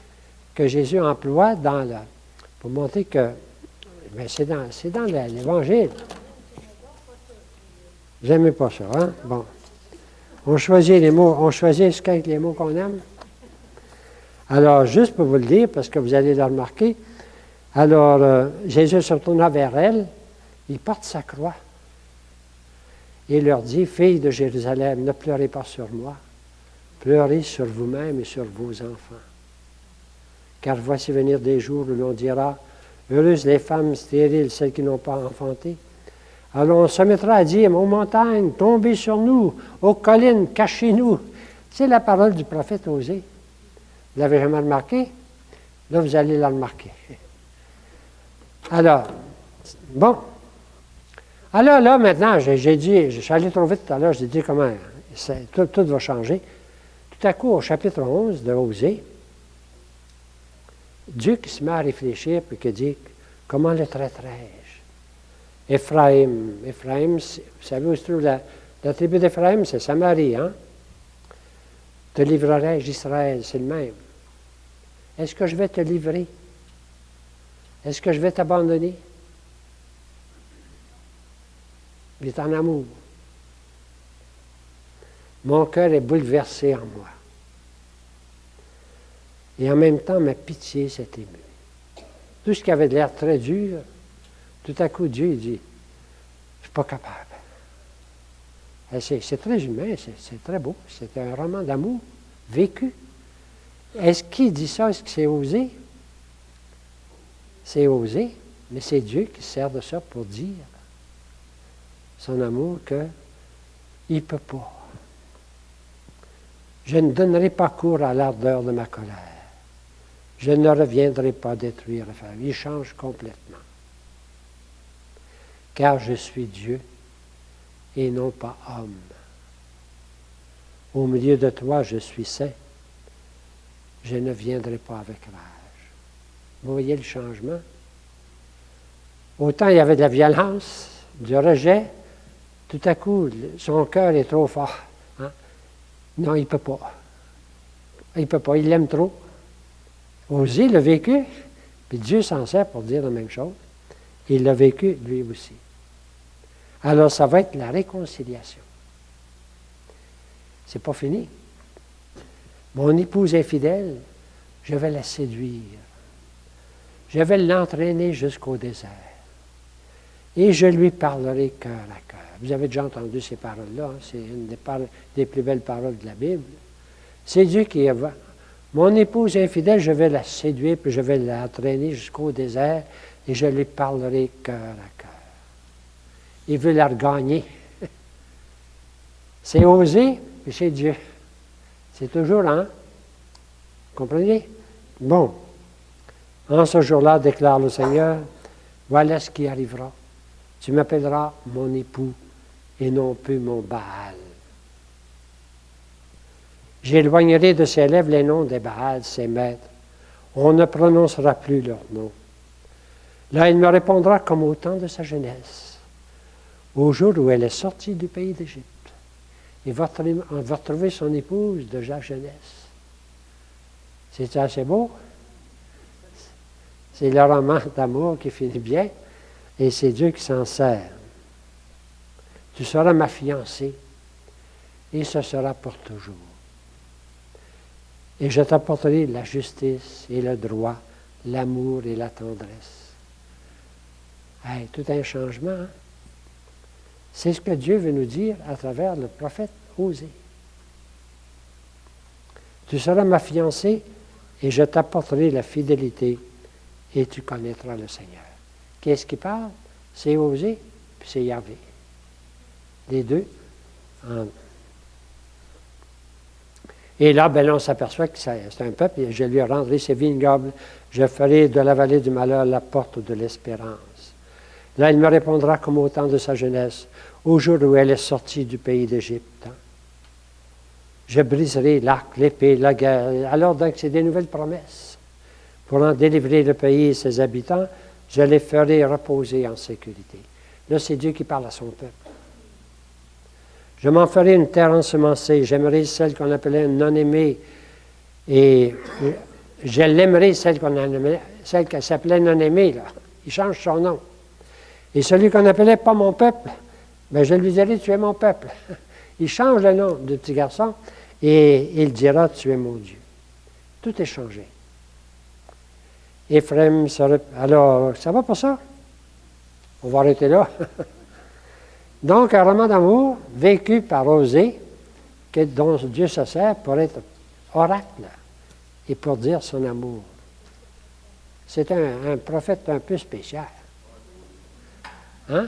que Jésus emploie pour montrer que c'est dans l'Évangile. Vous n'aimez pas ça, hein? Bon. On choisit les mots, on choisit ce qu'avec les mots qu'on aime. Alors, juste pour vous le dire, parce que vous allez le remarquer, alors Jésus se retourna vers elle, il porte sa croix et leur dit, filles de Jérusalem, ne pleurez pas sur moi, pleurez sur vous-même et sur vos enfants. Car voici venir des jours où l'on dira, heureuses les femmes stériles, celles qui n'ont pas enfanté. Alors on se mettra à dire, aux montagnes, tombez sur nous, aux collines, cachez-nous. C'est la parole du prophète Osée. Vous l'avez jamais remarqué? Là, vous allez la remarquer. Alors, bon. Alors là, maintenant, j'ai dit, je suis allé trop vite tout à l'heure, j'ai dit comment tout va changer. Tout à coup, au chapitre 11 de Osée, Dieu qui se met à réfléchir, puis qui dit, comment le traiterai-je? Éphraïm, vous savez où se trouve la tribu d'Éphraïm, c'est Samarie, hein? Te livrerai-je Israël, c'est le même. Est-ce que je vais te livrer? Est-ce que je vais t'abandonner? Il est en amour. Mon cœur est bouleversé en moi. Et en même temps, ma pitié s'est émue. Tout ce qui avait l'air très dur, tout à coup, Dieu dit, je ne suis pas capable. C'est très humain, c'est très beau. C'est un roman d'amour vécu. Est-ce qu'il dit ça? Est-ce que c'est osé? C'est osé, mais c'est Dieu qui sert de ça pour dire son amour qu'il ne peut pas. Je ne donnerai pas cours à l'ardeur de ma colère. Je ne reviendrai pas détruire la famille. Il change complètement. Car je suis Dieu et non pas homme. Au milieu de toi, je suis saint. Je ne viendrai pas avec rage. Vous voyez le changement? Autant il y avait de la violence, du rejet, tout à coup, son cœur est trop fort. Hein? Non, il ne peut pas. Il ne peut pas, il l'aime trop. Osée l'a vécu, puis Dieu s'en sert pour dire la même chose. Il l'a vécu, lui aussi. Alors, ça va être la réconciliation. C'est pas fini. Mon épouse infidèle, je vais la séduire. Je vais l'entraîner jusqu'au désert. Et je lui parlerai cœur à cœur. Vous avez déjà entendu ces paroles-là. Hein? C'est une des plus belles paroles de la Bible. C'est Dieu qui évoque. Mon épouse infidèle, je vais la séduire, puis je vais l'entraîner jusqu'au désert, et je lui parlerai cœur à cœur. Il veut la regagner. C'est osé, puis c'est Dieu. C'est toujours, hein? Comprenez? Bon. En ce jour-là, déclare le Seigneur, voilà ce qui arrivera. Tu m'appelleras mon époux et non plus mon Baal. J'éloignerai de ses lèvres les noms des Baals, ses maîtres. On ne prononcera plus leur nom. Là, il me répondra comme au temps de sa jeunesse, au jour où elle est sortie du pays d'Égypte. Il va retrouver son épouse de sa jeunesse. C'est assez beau? C'est le roman d'amour qui finit bien, et c'est Dieu qui s'en sert. Tu seras ma fiancée, et ce sera pour toujours. Et je t'apporterai la justice et le droit, l'amour et la tendresse. Hey, tout un changement. Hein? C'est ce que Dieu veut nous dire à travers le prophète Osée. Tu seras ma fiancée et je t'apporterai la fidélité et tu connaîtras le Seigneur. Qu'est-ce qui parle? C'est Osée puis c'est Yahvé. Les deux. Et là, on s'aperçoit que c'est un peuple, et je lui rendrai ses vignobles, je ferai de la vallée du malheur la porte de l'espérance. Là, il me répondra comme au temps de sa jeunesse, au jour où elle est sortie du pays d'Égypte. Je briserai l'arc, l'épée, la guerre. Alors, donc, c'est des nouvelles promesses. Pour en délivrer le pays et ses habitants, je les ferai reposer en sécurité. Là, c'est Dieu qui parle à son peuple. Je m'en ferai une terre ensemencée. J'aimerai celle qu'on appelait non-aimée. Et je l'aimerai, celle qui s'appelait non-aimée. Là. Il change son nom. Et celui qu'on appelait pas mon peuple, je lui dirai, tu es mon peuple. Il change le nom du petit garçon et il dira, tu es mon Dieu. Tout est changé. Ephraim serait... Alors, ça va pour ça? On va arrêter là. Donc, un roman d'amour vécu par Osée, dont Dieu se sert pour être oracle et pour dire son amour. C'est un prophète un peu spécial. Hein?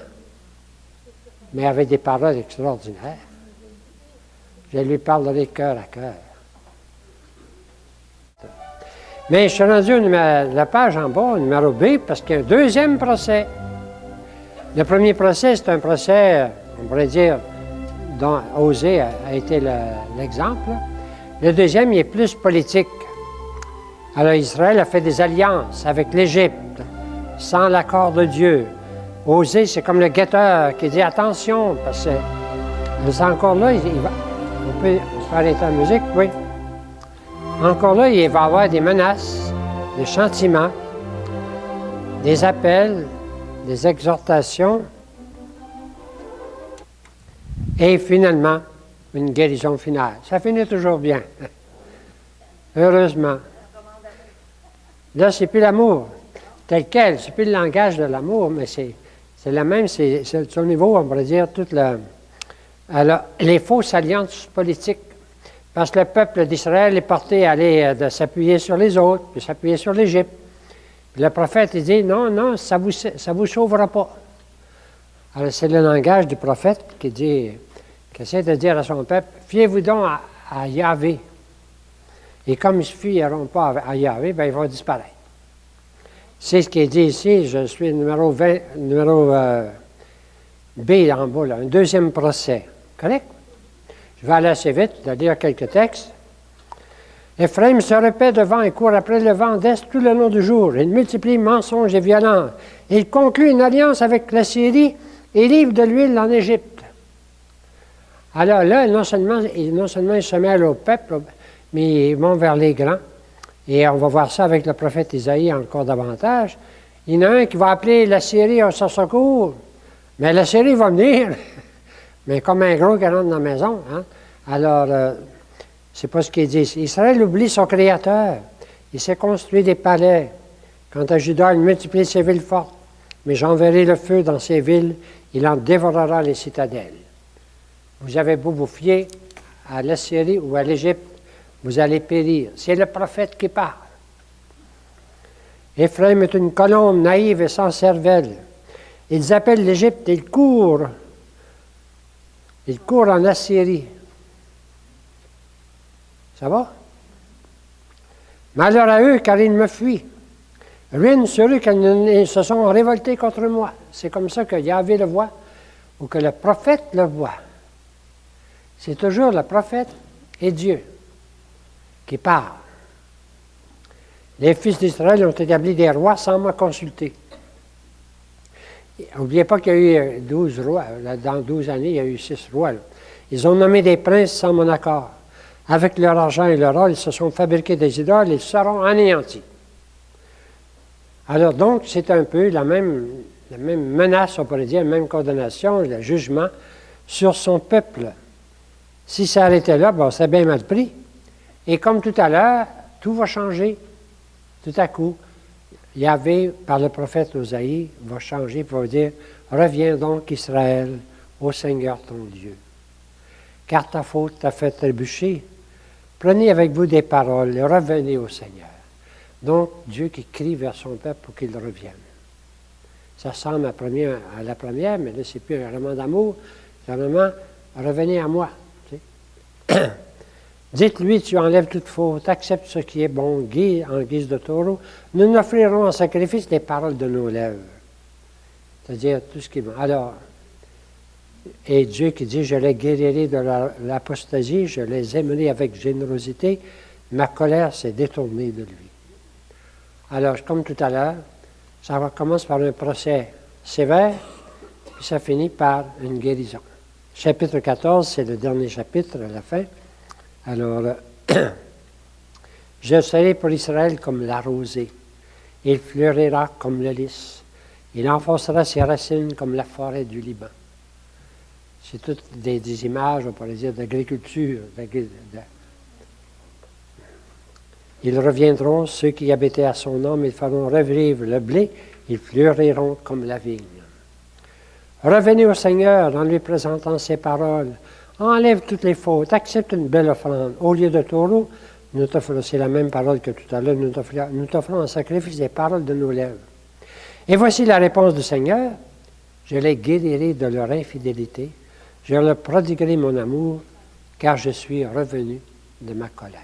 Mais avec des paroles extraordinaires. Je lui parlerai cœur à cœur. Mais je suis rendu la page en bas, numéro B, parce qu'il y a un deuxième procès. Le premier procès, c'est un procès, on pourrait dire, dont Osée a été l'exemple. Le deuxième, il est plus politique. Alors Israël a fait des alliances avec l'Égypte, sans l'accord de Dieu. Osée, c'est comme le guetteur qui dit attention, parce que c'est encore là, on peut arrêter la musique, oui. Encore là, il va y avoir des menaces, des châtiments, des appels, des exhortations et finalement, une guérison finale. Ça finit toujours bien. Heureusement. Là, c'est plus l'amour tel quel, c'est plus le langage de l'amour, mais c'est la même, c'est au niveau, on pourrait dire, alors, les fausses alliances politiques. Parce que le peuple d'Israël est porté à aller de s'appuyer sur les autres, puis s'appuyer sur l'Égypte. Le prophète, il dit, non, ça vous sauvera pas. Alors, c'est le langage du prophète qui essaie de dire à son peuple, fiez-vous donc à Yahvé. Et comme ils ne se fieront pas à Yahvé, ils vont disparaître. C'est ce qui est dit ici, je suis numéro B en bas, là, un deuxième procès. Correct? Je vais aller assez vite, je vais lire quelques textes. Ephraim se répète devant et court après le vent d'Est tout le long du jour. Il multiplie mensonges et violences. Il conclut une alliance avec la Syrie et livre de l'huile en Égypte. Alors là, non seulement ils se mêlent au peuple, mais ils vont vers les grands. Et on va voir ça avec le prophète Isaïe encore davantage. Il y en a un qui va appeler la Syrie à son secours. Mais la Syrie va venir. Mais comme un gros qui rentre dans la maison. Hein? Alors, c'est pas ce qu'il dit. Israël oublie son Créateur. Il s'est construit des palais. Quant à Juda, il multiplie ses villes fortes. Mais j'enverrai le feu dans ces villes. Il en dévorera les citadelles. Vous avez beau vous fier à la Syrie ou à l'Égypte, vous allez périr. C'est le prophète qui parle. Ephraim est une colombe naïve et sans cervelle. Ils appellent l'Égypte, ils courent. Ils courent en Assyrie. Ça va? Malheur à eux, car ils me fuient. Ruine sur eux, car ils se sont révoltés contre moi. C'est comme ça que Yahvé le voit, ou que le prophète le voit. C'est toujours le prophète et Dieu qui parlent. Les fils d'Israël ont établi des rois sans me consulter. N'oubliez pas qu'il y a eu 12 rois. Dans 12 années, il y a eu 6 rois. Là. Ils ont nommé des princes sans mon accord. Avec leur argent et leur or, ils se sont fabriqués des idoles, ils seront anéantis. Alors donc, c'est un peu la même menace, on pourrait dire, la même condamnation, le jugement sur son peuple. Si ça arrêtait là, bon, c'est bien mal pris. Et comme tout à l'heure, tout va changer. Tout à coup, Yahvé, par le prophète Osaïe, va changer pour dire « Reviens donc, Israël, au Seigneur ton Dieu. Car ta faute t'a fait trébucher. Prenez avec vous des paroles et revenez au Seigneur. » Donc, Dieu qui crie vers son peuple pour qu'il revienne. Ça ressemble à la première, mais là, c'est plus un roman d'amour. C'est vraiment « Revenez à moi. » Dites-lui, tu enlèves toute faute, accepte ce qui est bon, en guise de taureau. Nous n'offrirons en sacrifice les paroles de nos lèvres. C'est-à-dire tout ce qui est bon. Alors, et Dieu qui dit, je les guérirai de l'apostasie, je les aimerai avec générosité, ma colère s'est détournée de lui. Alors, comme tout à l'heure, ça commence par un procès sévère, puis ça finit par une guérison. Chapitre 14, c'est le dernier chapitre à la fin. Alors, je serai pour Israël comme la rosée. Il fleurira comme le lys. Il enfoncera ses racines comme la forêt du Liban. C'est toutes des images, on pourrait dire, d'agriculture. Ils reviendront, ceux qui habitaient à son nom, ils feront revivre le blé, ils fleuriront comme la vigne. Revenez au Seigneur en lui présentant ses paroles. Enlève toutes les fautes, accepte une belle offrande. Au lieu de taureau, c'est la même parole que tout à l'heure, nous t'offrons en sacrifice des paroles de nos lèvres. Et voici la réponse du Seigneur. Je les guérirai de leur infidélité. Je leur prodiguerai mon amour, car je suis revenu de ma colère.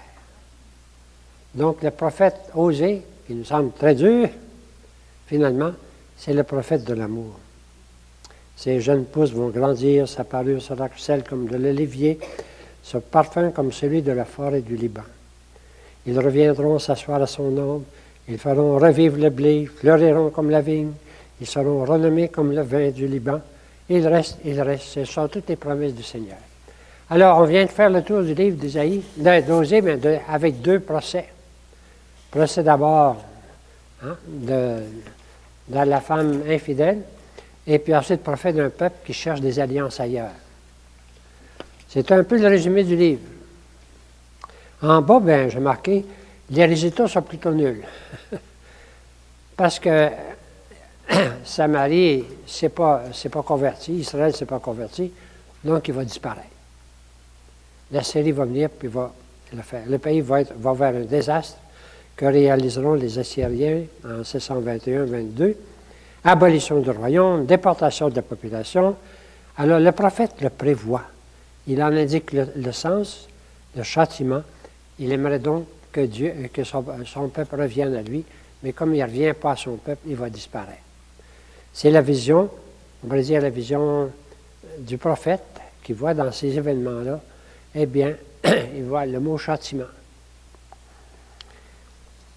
Donc le prophète Osée, qui nous semble très dur, finalement, c'est le prophète de l'amour. Ces jeunes pousses vont grandir, sa parure sera celle comme de l'olivier, ce parfum comme celui de la forêt du Liban. Ils reviendront s'asseoir à son ombre, ils feront revivre le blé, fleuriront comme la vigne, ils seront renommés comme le vin du Liban. Il reste, ce sont toutes les promesses du Seigneur. Alors, on vient de faire le tour du livre d'Osée, mais avec deux procès. Procès d'abord de la femme infidèle, et puis ensuite prophète d'un peuple qui cherche des alliances ailleurs. C'est un peu le résumé du livre. En bas, j'ai marqué, les résultats sont plutôt nuls. Parce que Samarie c'est pas converti, Israël ne s'est pas converti, donc il va disparaître. L'Assyrie va venir, puis va le faire. Le pays va vers un désastre que réaliseront les Assyriens en 721-22. Abolition du royaume, déportation de la population. Alors le prophète le prévoit. Il en indique le sens, le châtiment. Il aimerait donc que son peuple revienne à lui, mais comme il ne revient pas à son peuple, il va disparaître. C'est la vision, on pourrait dire la vision du prophète qui voit dans ces événements-là, eh bien, il voit le mot châtiment.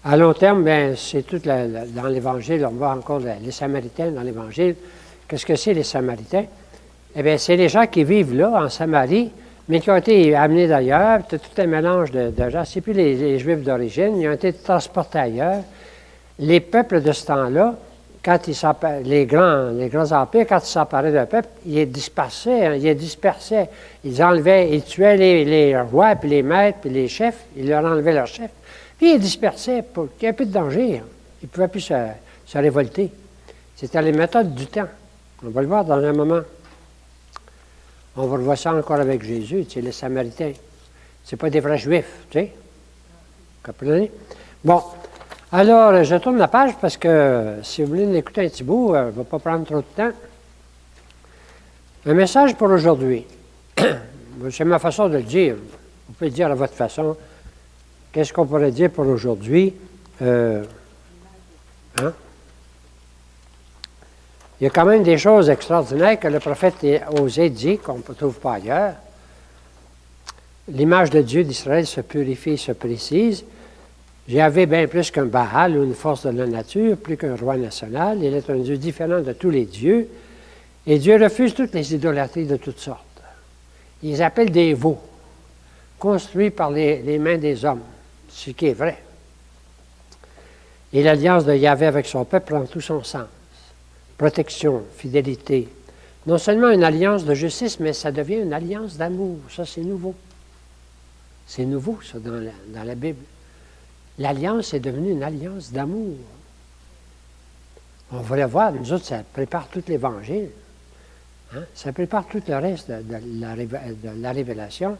À long terme, c'est tout dans l'Évangile, on voit encore les Samaritains dans l'Évangile. Qu'est-ce que c'est les Samaritains? Eh bien, c'est les gens qui vivent là, en Samarie, mais qui ont été amenés d'ailleurs. C'est tout un mélange de gens. C'est plus les Juifs d'origine, ils ont été transportés ailleurs. Les peuples de ce temps-là, quand les grands empires, quand ils s'emparaient d'un peuple, ils les dispersaient, ils enlevaient, ils tuaient les rois, puis les maîtres, puis les chefs, ils leur enlevaient leurs chefs. Puis ils dispersaient pour qu'il y ait un peu de danger. Ils ne pouvaient plus se révolter. C'était les méthodes du temps. On va le voir dans un moment. On va le voir ça encore avec Jésus, tu sais, les Samaritains. Ce pas des vrais Juifs, tu sais. Comprenez? Bon. Alors, je tourne la page parce que si vous voulez l'écouter un petit bout, ça ne va pas prendre trop de temps. Un message pour aujourd'hui. C'est ma façon de le dire. Vous pouvez le dire à votre façon. Qu'est-ce qu'on pourrait dire pour aujourd'hui? Il y a quand même des choses extraordinaires que le prophète Osée dit qu'on ne trouve pas ailleurs. L'image de Dieu d'Israël se purifie, se précise. J'avais bien plus qu'un Baal ou une force de la nature, plus qu'un roi national. Il est un Dieu différent de tous les dieux. Et Dieu refuse toutes les idolâtries de toutes sortes. Il les appelle des veaux, construits par les mains des hommes, ce qui est vrai. Et l'alliance de Yahvé avec son peuple prend tout son sens. Protection, fidélité. Non seulement une alliance de justice, mais ça devient une alliance d'amour. Ça, c'est nouveau. C'est nouveau, ça, dans la Bible. L'alliance est devenue une alliance d'amour. On va le voir, nous autres, ça prépare tout l'Évangile. Hein? Ça prépare tout le reste de la révélation.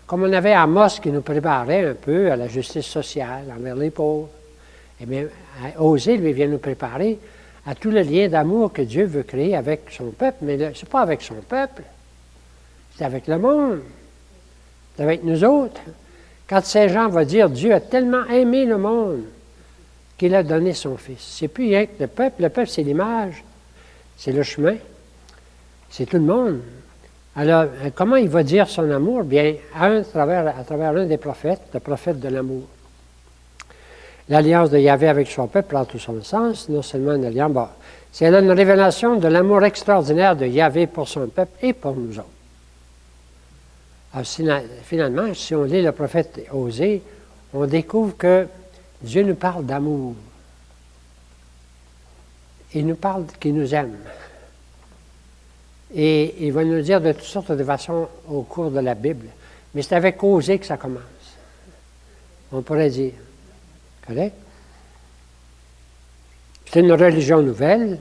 Comme on avait Amos qui nous préparait un peu à la justice sociale envers les pauvres. Eh bien, Osée, lui, vient nous préparer à tout le lien d'amour que Dieu veut créer avec son peuple. Mais ce n'est pas avec son peuple, c'est avec le monde. C'est avec nous autres. Quand Saint Jean va dire « Dieu a tellement aimé le monde qu'il a donné son Fils », c'est plus rien que le peuple. Le peuple, c'est l'image, c'est le chemin, c'est tout le monde. Alors, comment il va dire son amour? Bien, à travers un des prophètes, le prophète de l'amour. L'alliance de Yahvé avec son peuple prend tout son sens, non seulement une alliance, c'est une révélation de l'amour extraordinaire de Yahvé pour son peuple et pour nous autres. Alors, finalement, si on lit le prophète Osée, on découvre que Dieu nous parle d'amour. Il nous parle qu'il nous aime. Et il va nous dire de toutes sortes de façons au cours de la Bible. Mais c'est avec Osée que ça commence. On pourrait dire. Correct? C'est une religion nouvelle.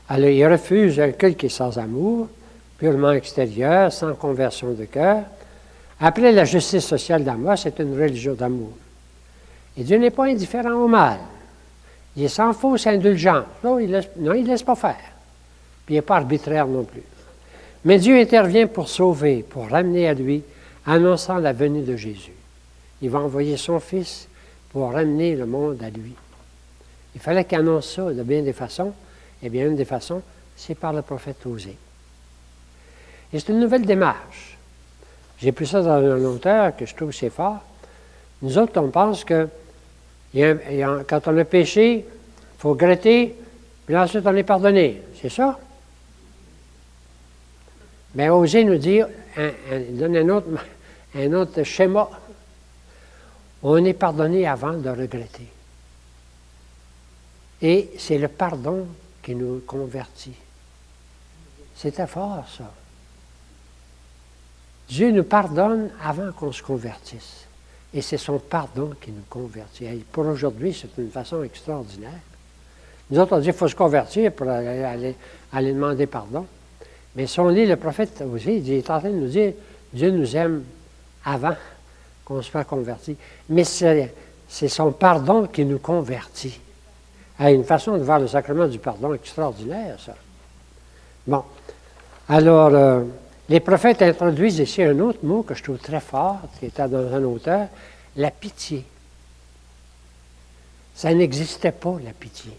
Alors, il refuse un culte qui est sans amour, purement extérieur, sans conversion de cœur. Après la justice sociale d'Amos, c'est une religion d'amour. Et Dieu n'est pas indifférent au mal. Il est sans fausse indulgence. Non, il ne laisse pas faire. Puis il n'est pas arbitraire non plus. Mais Dieu intervient pour sauver, pour ramener à lui, annonçant la venue de Jésus. Il va envoyer son Fils pour ramener le monde à lui. Il fallait qu'il annonce ça de bien des façons. Eh bien, une des façons, c'est par le prophète Osée. Et c'est une nouvelle démarche. J'ai pris ça dans un auteur que je trouve c'est fort. Nous autres, on pense que quand on a péché, il faut regretter, puis ensuite on est pardonné. C'est ça? Mais Osée nous dit, il donne un autre schéma. On est pardonné avant de regretter. Et c'est le pardon qui nous convertit. C'était fort, ça. Dieu nous pardonne avant qu'on se convertisse. Et c'est son pardon qui nous convertit. Et pour aujourd'hui, c'est une façon extraordinaire. Nous autres, on dit qu'il faut se convertir pour aller demander pardon. Mais si on lit le prophète aussi, il est en train de nous dire, Dieu nous aime avant qu'on soit converti. Mais c'est son pardon qui nous convertit. Il y a une façon de voir le sacrement du pardon extraordinaire, ça. Bon. Alors, les prophètes introduisent ici un autre mot que je trouve très fort, qui était dans un auteur, la pitié. Ça n'existait pas, la pitié.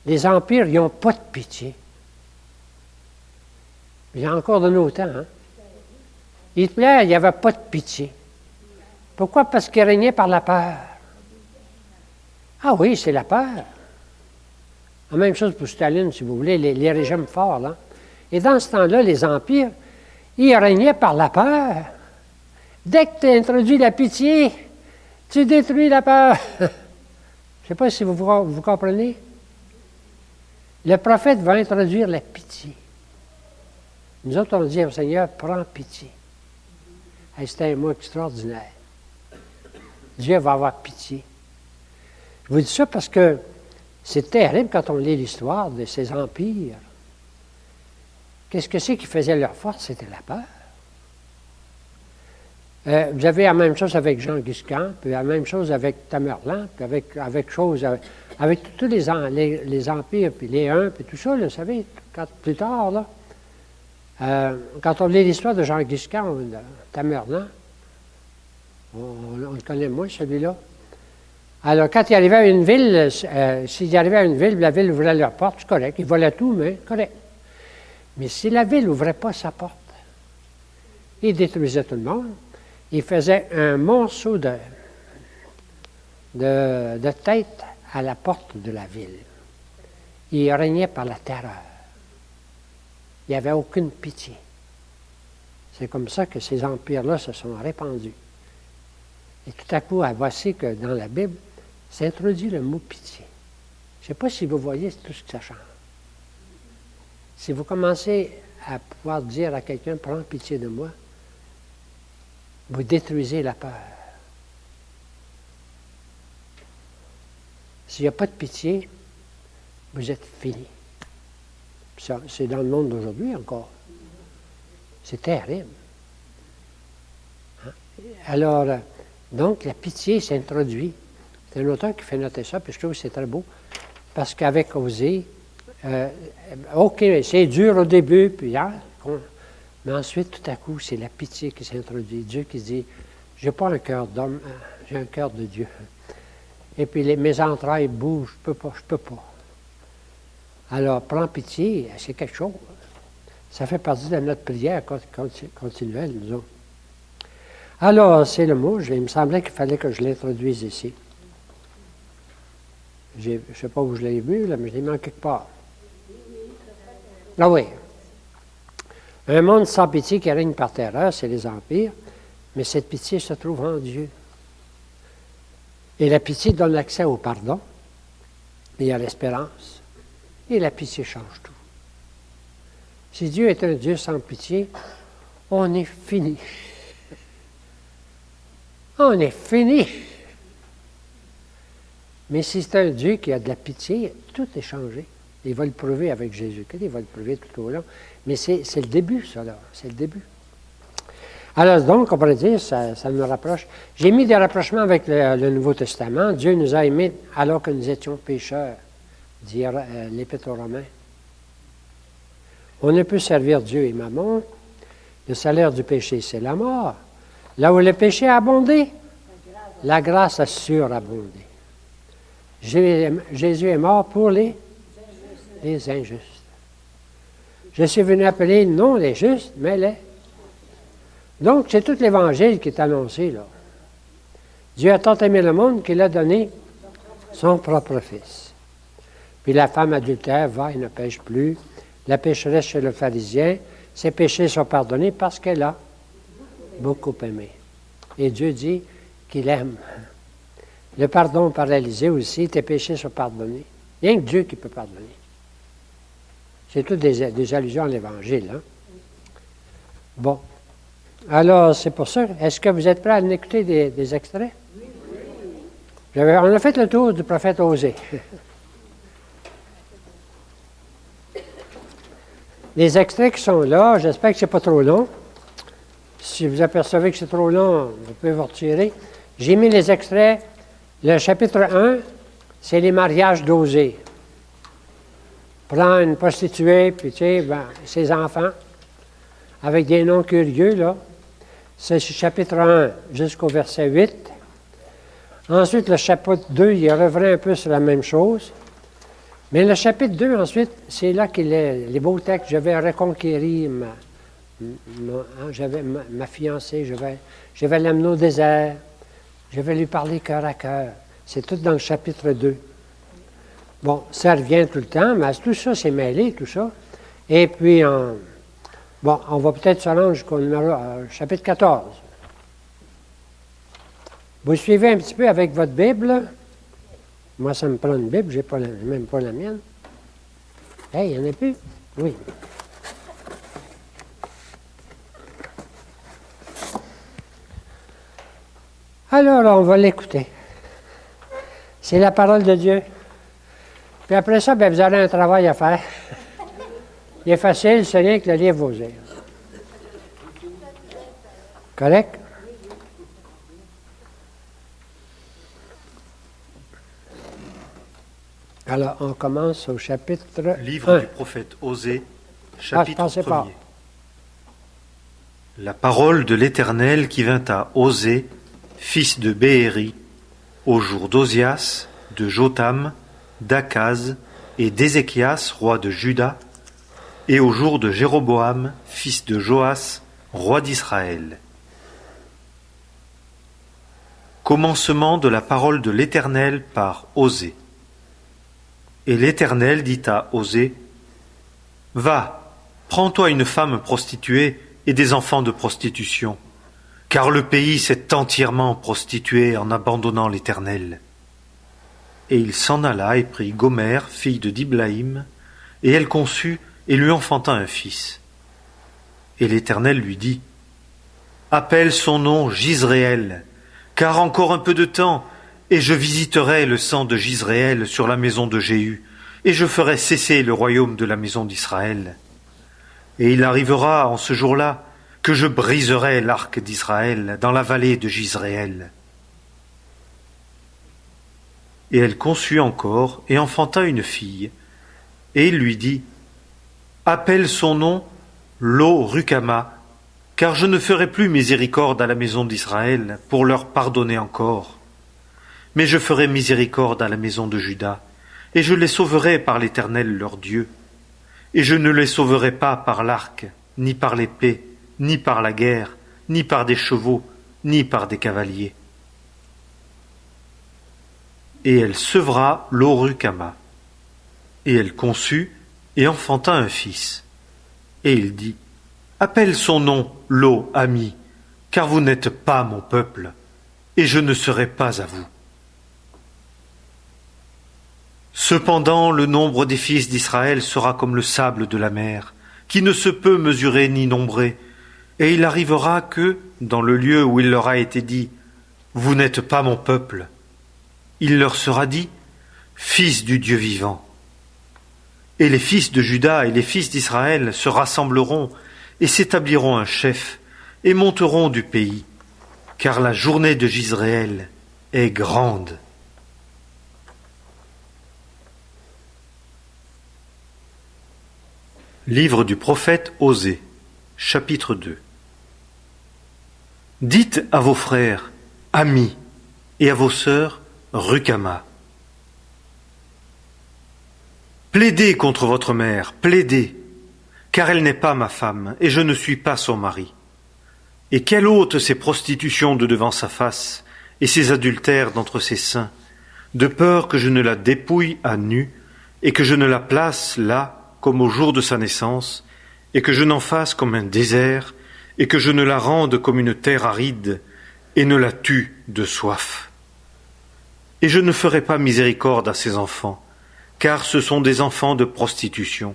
Les empires, ils n'ont pas de pitié. Il y a encore de nos temps. Hein? Hitler, il n'y avait pas de pitié. Pourquoi? Parce qu'il régnait par la peur. Ah oui, c'est la peur. La même chose pour Staline, si vous voulez, les régimes forts. Là. Et dans ce temps-là, les empires, ils régnaient par la peur. Dès que tu introduis la pitié, tu détruis la peur. Je ne sais pas si vous comprenez. Le prophète va introduire la pitié. Nous autres, on dit au Seigneur, prends pitié. Hey, c'était un mot extraordinaire. Dieu va avoir pitié. Je vous dis ça parce que c'est terrible quand on lit l'histoire de ces empires. Qu'est-ce que c'est qui faisait leur force? C'était la peur. Vous avez la même chose avec Jean Giscard, puis la même chose avec Tamerlan, puis avec tous les empires, puis les Huns, puis tout ça, là, vous savez, plus tard, là, quand on lit l'histoire de Jean Giscard, Tamerlan, on le connaît moins, celui-là. Alors, quand il arrivait à une ville, s'il arrivait à une ville, la ville ouvrait leur porte, c'est correct, il volait tout, mais correct. Mais si la ville n'ouvrait pas sa porte, il détruisait tout le monde, il faisait un monceau de tête à la porte de la ville. Il régnait par la terreur. Il n'y avait aucune pitié. C'est comme ça que ces empires-là se sont répandus. Et tout à coup, voici que dans la Bible, s'introduit le mot pitié. Je ne sais pas si vous voyez tout ce que ça change. Si vous commencez à pouvoir dire à quelqu'un, prends pitié de moi, vous détruisez la peur. S'il n'y a pas de pitié, vous êtes fini. Ça, c'est dans le monde d'aujourd'hui encore. C'est terrible. Hein? Alors, donc, la pitié s'introduit. C'est un auteur qui fait noter ça, puis je trouve que c'est très beau, parce qu'avec Osée, OK, c'est dur au début, puis mais ensuite, tout à coup, c'est la pitié qui s'introduit. Dieu qui dit, je n'ai pas un cœur d'homme, j'ai un cœur de Dieu. Et puis mes entrailles bougent, je ne peux pas. Alors, prends pitié, c'est quelque chose. Ça fait partie de notre prière continuelle, nous autres. Alors, c'est le mot, il me semblait qu'il fallait que je l'introduise ici. Je ne sais pas où je l'ai vu, là, mais je l'ai mis en quelque part. Ah oui. Un monde sans pitié qui règne par terreur, c'est les empires, mais cette pitié se trouve en Dieu. Et la pitié donne l'accès au pardon et à l'espérance. Et la pitié change tout. Si Dieu est un Dieu sans pitié, on est fini. On est fini. Mais si c'est un Dieu qui a de la pitié, tout est changé. Il va le prouver avec Jésus-Christ, il va le prouver tout au long. Mais c'est le début, ça, là. C'est le début. Alors, donc, on pourrait dire, ça nous rapproche. J'ai mis des rapprochements avec le Nouveau Testament. Dieu nous a aimés alors que nous étions pécheurs, dit l'Épître aux Romains. On ne peut servir Dieu et Mammon. Le salaire du péché, c'est la mort. Là où le péché a abondé, la grâce a surabondé. Jésus est mort pour les injustes. Je suis venu appeler non les justes, mais les... Donc, c'est tout l'Évangile qui est annoncé, là. Dieu a tant aimé le monde qu'il a donné son propre Fils. Puis la femme adultère va et ne pêche plus. La pécheresse chez le pharisien, ses péchés sont pardonnés parce qu'elle a beaucoup aimé. Et Dieu dit qu'il aime. Le pardon paralysé aussi, tes péchés sont pardonnés. Rien que Dieu qui peut pardonner. C'est toutes des allusions à l'Évangile. Hein? Bon. Alors, c'est pour ça. Est-ce que vous êtes prêts à en écouter des extraits? Oui. On a fait le tour du prophète Osée. Les extraits qui sont là, j'espère que ce n'est pas trop long. Si vous apercevez que c'est trop long, vous pouvez vous retirer. J'ai mis les extraits. Le chapitre 1, c'est les mariages d'Osée. Prends une prostituée, puis tu sais, ses enfants, avec des noms curieux, là. C'est le chapitre 1 jusqu'au verset 8. Ensuite, le chapitre 2, il revient un peu sur la même chose. Mais le chapitre 2, ensuite, c'est là qu'il est, les beaux textes. Je vais reconquérir ma fiancée, je vais l'amener au désert, je vais lui parler cœur à cœur. C'est tout dans le chapitre 2. Bon, ça revient tout le temps, mais tout ça, c'est mêlé, tout ça. Et puis, on va peut-être se rendre jusqu'au chapitre 14. Vous suivez un petit peu avec votre Bible. Moi, ça me prend une Bible, je n'ai même pas la mienne. Hey, il n'y en a plus? Oui. Alors, on va l'écouter. C'est la parole de Dieu. Puis après ça, vous aurez un travail à faire. Il est facile, c'est rien que le livre Osée. Correct? Alors, on commence au chapitre Livre 1. du prophète Osée, chapitre 1er. Pas. La parole de l'Éternel qui vint à Osée, fils de Béhéri, au jour d'Osias, de Jotham, d'Akaz et d'Ézéchias, roi de Juda, et au jour de Jéroboam, fils de Joas, roi d'Israël. Commencement de la parole de l'Éternel par Osée. Et l'Éternel dit à Osée, « Va, prends-toi une femme prostituée et des enfants de prostitution, car le pays s'est entièrement prostitué en abandonnant l'Éternel. Et il s'en alla et prit Gomère, fille de Diblaïm, et elle conçut et lui enfanta un fils. Et l'Éternel lui dit, appelle son nom Jizréel, car encore un peu de temps, et je visiterai le sang de Jizréel sur la maison de Jéhu, et je ferai cesser le royaume de la maison d'Israël. Et il arrivera en ce jour-là que je briserai l'arc d'Israël dans la vallée de Jizréel. Et elle conçut encore et enfanta une fille. Et il lui dit, appelle son nom Lo-Rucama, car je ne ferai plus miséricorde à la maison d'Israël pour leur pardonner encore. Mais je ferai miséricorde à la maison de Juda, et je les sauverai par l'Éternel leur Dieu. Et je ne les sauverai pas par l'arc, ni par l'épée, ni par la guerre, ni par des chevaux, ni par des cavaliers. Et elle sevra Lo-Rucama. Et elle conçut et enfanta un fils. Et il dit, appelle son nom Lo-Ami, car vous n'êtes pas mon peuple, et je ne serai pas à vous. Cependant, le nombre des fils d'Israël sera comme le sable de la mer, qui ne se peut mesurer ni nombrer, et il arrivera que, dans le lieu où il leur a été dit, vous n'êtes pas mon peuple, il leur sera dit, fils du Dieu vivant. Et les fils de Juda et les fils d'Israël se rassembleront et s'établiront un chef et monteront du pays, car la journée de Jizréel est grande. Livre du prophète Osée, chapitre 2. Dites à vos frères, amis, et à vos sœurs, Rucama. Plaidez contre votre mère, plaidez, car elle n'est pas ma femme, et je ne suis pas son mari. Et qu'elle ôte ses prostitutions de devant sa face, et ses adultères d'entre ses seins, de peur que je ne la dépouille à nu, et que je ne la place là, comme au jour de sa naissance, et que je n'en fasse comme un désert, et que je ne la rende comme une terre aride, et ne la tue de soif. Et je ne ferai pas miséricorde à ses enfants, car ce sont des enfants de prostitution.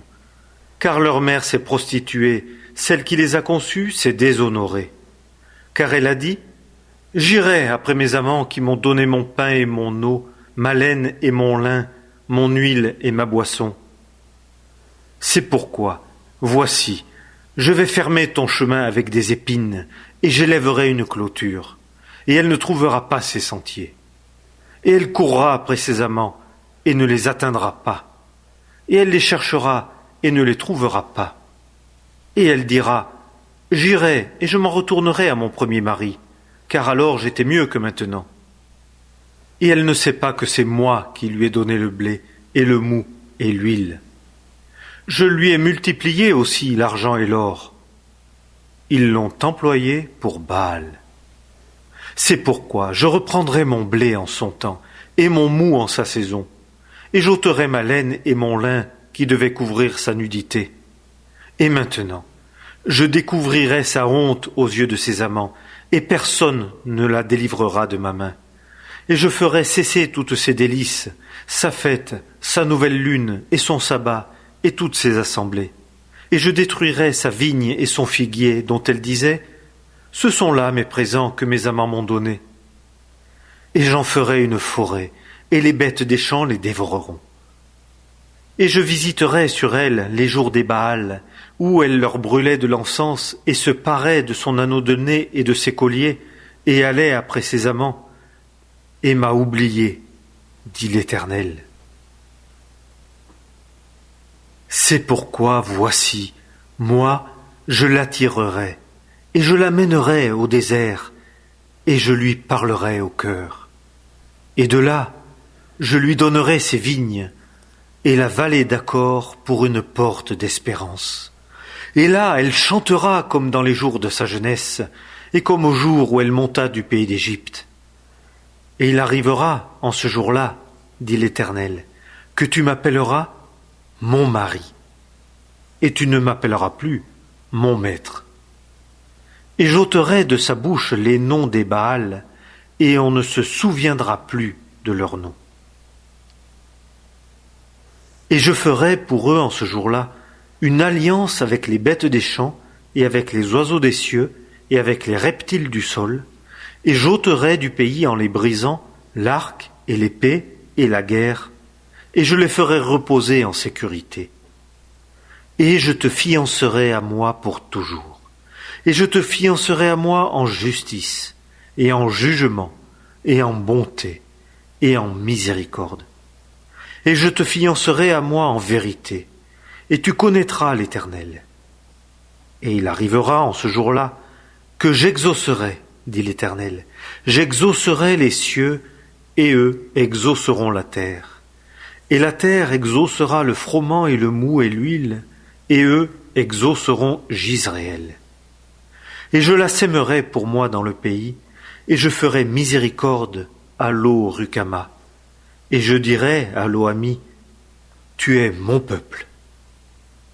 Car leur mère s'est prostituée, celle qui les a conçus s'est déshonorée. Car elle a dit, j'irai après mes amants qui m'ont donné mon pain et mon eau, ma laine et mon lin, mon huile et ma boisson. C'est pourquoi, voici, je vais fermer ton chemin avec des épines, et j'élèverai une clôture, et elle ne trouvera pas ses sentiers. Et elle courra après ses amants, et ne les atteindra pas. Et elle les cherchera, et ne les trouvera pas. Et elle dira, j'irai, et je m'en retournerai à mon premier mari, car alors j'étais mieux que maintenant. Et elle ne sait pas que c'est moi qui lui ai donné le blé, et le mou, et l'huile. Je lui ai multiplié aussi l'argent et l'or. Ils l'ont employé pour Baal. C'est pourquoi je reprendrai mon blé en son temps, et mon mou en sa saison, et j'ôterai ma laine et mon lin qui devaient couvrir sa nudité. Et maintenant, je découvrirai sa honte aux yeux de ses amants, et personne ne la délivrera de ma main. Et je ferai cesser toutes ses délices, sa fête, sa nouvelle lune, et son sabbat, et toutes ses assemblées. Et je détruirai sa vigne et son figuier, dont elle disait, ce sont là mes présents que mes amants m'ont donnés. Et j'en ferai une forêt, et les bêtes des champs les dévoreront. Et je visiterai sur elle les jours des Baals, où elle leur brûlait de l'encens et se parait de son anneau de nez et de ses colliers, et allait après ses amants, et m'a oublié, dit l'Éternel. C'est pourquoi, voici, moi, je l'attirerai, et je l'amènerai au désert, et je lui parlerai au cœur. Et de là, je lui donnerai ses vignes, et la vallée d'Accor pour une porte d'espérance. Et là, elle chantera comme dans les jours de sa jeunesse, et comme au jour où elle monta du pays d'Égypte. Et il arrivera, en ce jour-là, dit l'Éternel, que tu m'appelleras mon mari, et tu ne m'appelleras plus mon maître. Et j'ôterai de sa bouche les noms des Baals, et on ne se souviendra plus de leurs noms. Et je ferai pour eux en ce jour-là une alliance avec les bêtes des champs et avec les oiseaux des cieux et avec les reptiles du sol, et j'ôterai du pays en les brisant l'arc et l'épée et la guerre, et je les ferai reposer en sécurité. Et je te fiancerai à moi pour toujours, et je te fiancerai à moi en justice, et en jugement, et en bonté, et en miséricorde. Et je te fiancerai à moi en vérité, et tu connaîtras l'Éternel. Et il arrivera en ce jour-là que j'exaucerai, dit l'Éternel, j'exaucerai les cieux, et eux exauceront la terre. Et la terre exaucera le froment et le mou et l'huile, et eux exauceront Jisraël. Et je la sèmerai pour moi dans le pays, et je ferai miséricorde à Lo Rucama. Et je dirai à Lo-Ami, tu es mon peuple.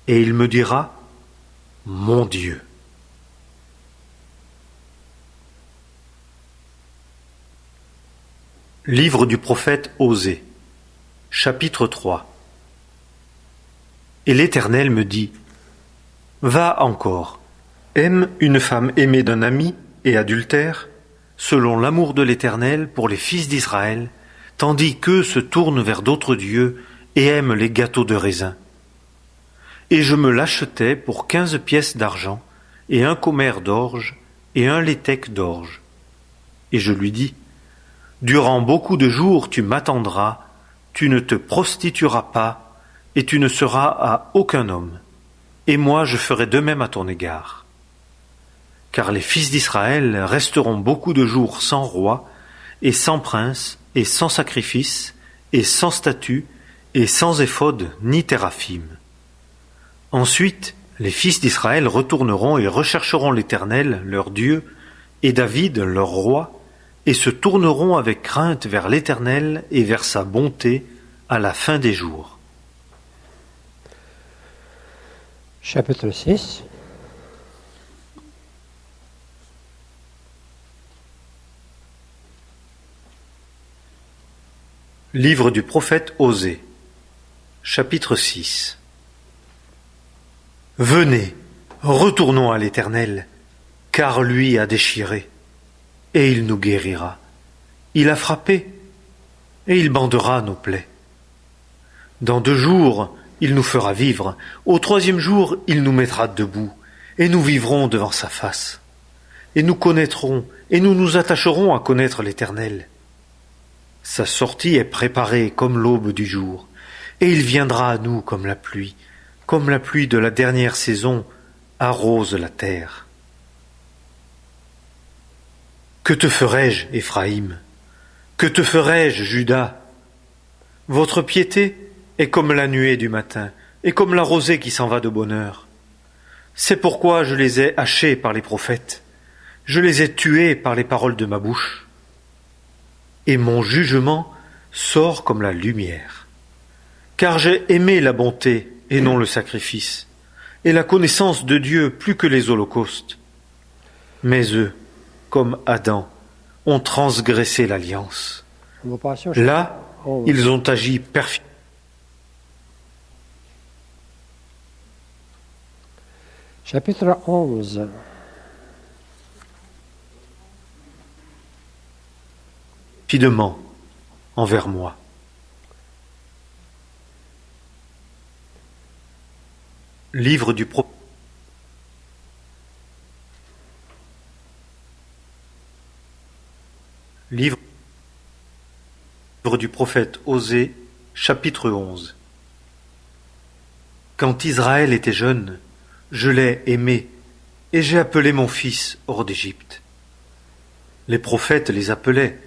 Et il me dira, mon Dieu. Livre du prophète Osée, chapitre 3. Et l'Éternel me dit, va encore, aime une femme aimée d'un ami et adultère, selon l'amour de l'Éternel pour les fils d'Israël, tandis qu'eux se tournent vers d'autres dieux et aiment les gâteaux de raisin. Et je me l'achetai pour 15 pièces d'argent, et un commère d'orge, et un léthec d'orge. Et je lui dis, durant beaucoup de jours tu m'attendras, tu ne te prostitueras pas, et tu ne seras à aucun homme, et moi je ferai de même à ton égard. Car les fils d'Israël resteront beaucoup de jours sans roi, et sans prince, et sans sacrifice, et sans statut, et sans éphod ni téraphim. Ensuite, les fils d'Israël retourneront et rechercheront l'Éternel, leur Dieu, et David, leur roi, et se tourneront avec crainte vers l'Éternel et vers sa bonté à la fin des jours. Chapitre 6. Livre du prophète Osée, chapitre 6. Venez, retournons à l'Éternel, car lui a déchiré, et il nous guérira. Il a frappé, et il bandera nos plaies. Dans 2 jours, il nous fera vivre. Au 3e jour, il nous mettra debout, et nous vivrons devant sa face. Et nous connaîtrons, et nous nous attacherons à connaître l'Éternel. Sa sortie est préparée comme l'aube du jour, et il viendra à nous comme la pluie de la dernière saison arrose la terre. Que te ferai-je, Éphraïm? Que te ferai-je, Juda? Votre piété est comme la nuée du matin, et comme la rosée qui s'en va de bonne heure. C'est pourquoi je les ai hachés par les prophètes, je les ai tués par les paroles de ma bouche. Et mon jugement sort comme la lumière. Car j'ai aimé la bonté et non le sacrifice, et la connaissance de Dieu plus que les holocaustes. Mais eux, comme Adam, ont transgressé l'alliance. Là, ils ont agi perfidement. Chapitre 11. Fidèlement envers moi. Livre du prophète. Livre du prophète Osée, chapitre 11. Quand Israël était jeune, je l'ai aimé, et j'ai appelé mon fils hors d'Égypte. Les prophètes les appelaient,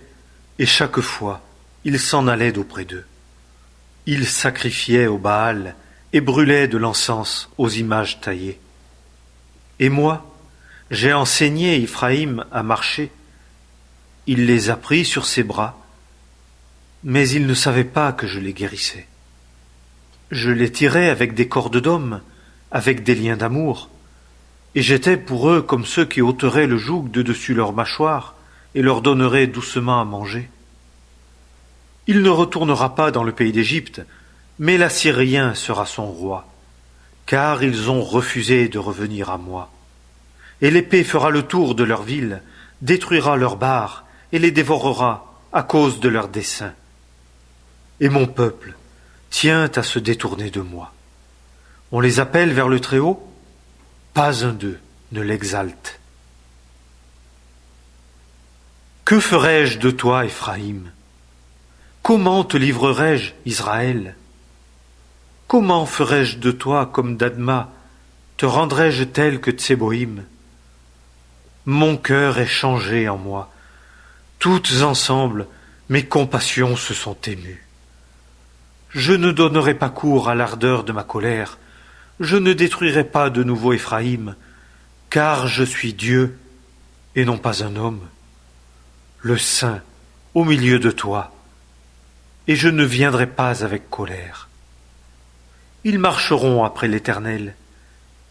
et chaque fois, ils s'en allaient d'auprès d'eux. Ils sacrifiaient au Baal et brûlaient de l'encens aux images taillées. Et moi, j'ai enseigné Éphraïm à marcher. Il les a pris sur ses bras, mais ils ne savaient pas que je les guérissais. Je les tirais avec des cordes d'homme, avec des liens d'amour, et j'étais pour eux comme ceux qui ôteraient le joug de dessus leur mâchoire et leur donneraient doucement à manger. Il ne retournera pas dans le pays d'Égypte, Mais l'Assyrien sera son roi, car ils ont refusé de revenir à moi. Et l'épée fera le tour de leur ville, détruira leurs barres, et les dévorera à cause de leurs desseins. Et mon peuple tient à se détourner de moi. On les appelle vers le Très-Haut, pas un d'eux ne l'exalte. Que ferai-je de toi, Éphraïm? Comment te livrerai-je, Israël? Comment ferai-je de toi comme d'Adma? Te rendrai-je tel que Tséboïm? Mon cœur est changé en moi. Toutes ensemble, mes compassions se sont émues. Je ne donnerai pas cours à l'ardeur de ma colère. Je ne détruirai pas de nouveau Éphraïm, car je suis Dieu et non pas un homme, le Saint au milieu de toi, et je ne viendrai pas avec colère. Ils marcheront après l'Éternel.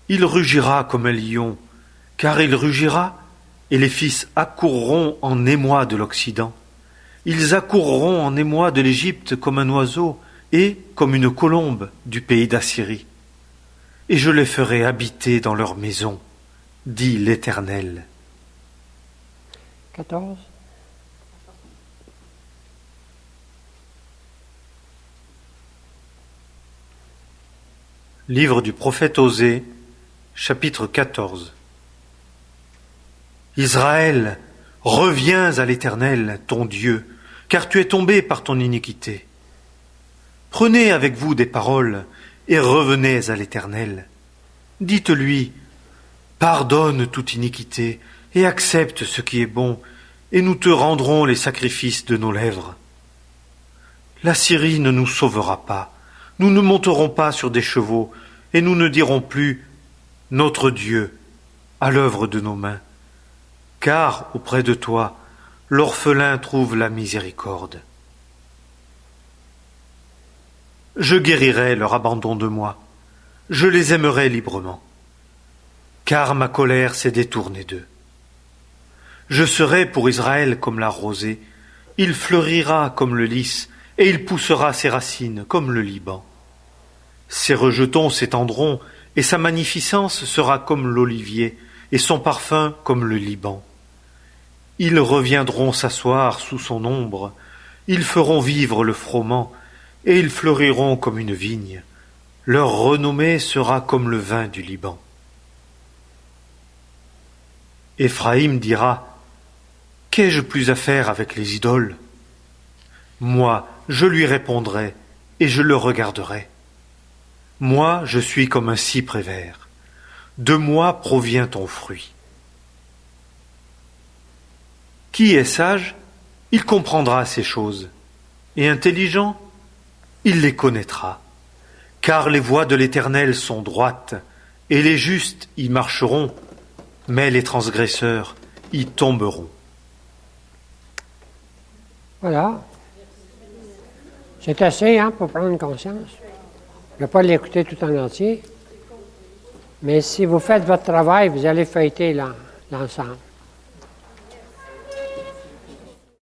Il rugira comme un lion, car il rugira, et les fils accourront en émoi de l'Occident. Ils accourront en émoi de l'Égypte comme un oiseau, et comme une colombe du pays d'Assyrie. Et je les ferai habiter dans leurs maisons, dit l'Éternel. 14. Livre du prophète Osée, chapitre 14. Israël, reviens à l'Éternel, ton Dieu, car tu es tombé par ton iniquité. Prenez avec vous des paroles et revenez à l'Éternel. Dites-lui, pardonne toute iniquité et accepte ce qui est bon, et nous te rendrons les sacrifices de nos lèvres. La Syrie ne nous sauvera pas, nous ne monterons pas sur des chevaux, et nous ne dirons plus « Notre Dieu, à l'œuvre de nos mains », car auprès de toi, l'orphelin trouve la miséricorde. Je guérirai leur abandon de moi, je les aimerai librement, car ma colère s'est détournée d'eux. Je serai pour Israël comme la rosée, il fleurira comme le lys, et il poussera ses racines comme le Liban. Ses rejetons s'étendront, et sa magnificence sera comme l'olivier, et son parfum comme le Liban. Ils reviendront s'asseoir sous son ombre, ils feront vivre le froment, et ils fleuriront comme une vigne. Leur renommée sera comme le vin du Liban. Éphraïm dira, « Qu'ai-je plus à faire avec les idoles ?» Moi, je lui répondrai, et je le regarderai. Moi, je suis comme un cyprès vert. De moi provient ton fruit. Qui est sage, il comprendra ces choses, et intelligent, il les connaîtra. Car les voies de l'Éternel sont droites, et les justes y marcheront, mais les transgresseurs y tomberont. Voilà. C'est assez pour prendre conscience. Je ne vais pas l'écouter tout en entier. Mais si vous faites votre travail, vous allez feuilleter l'ensemble.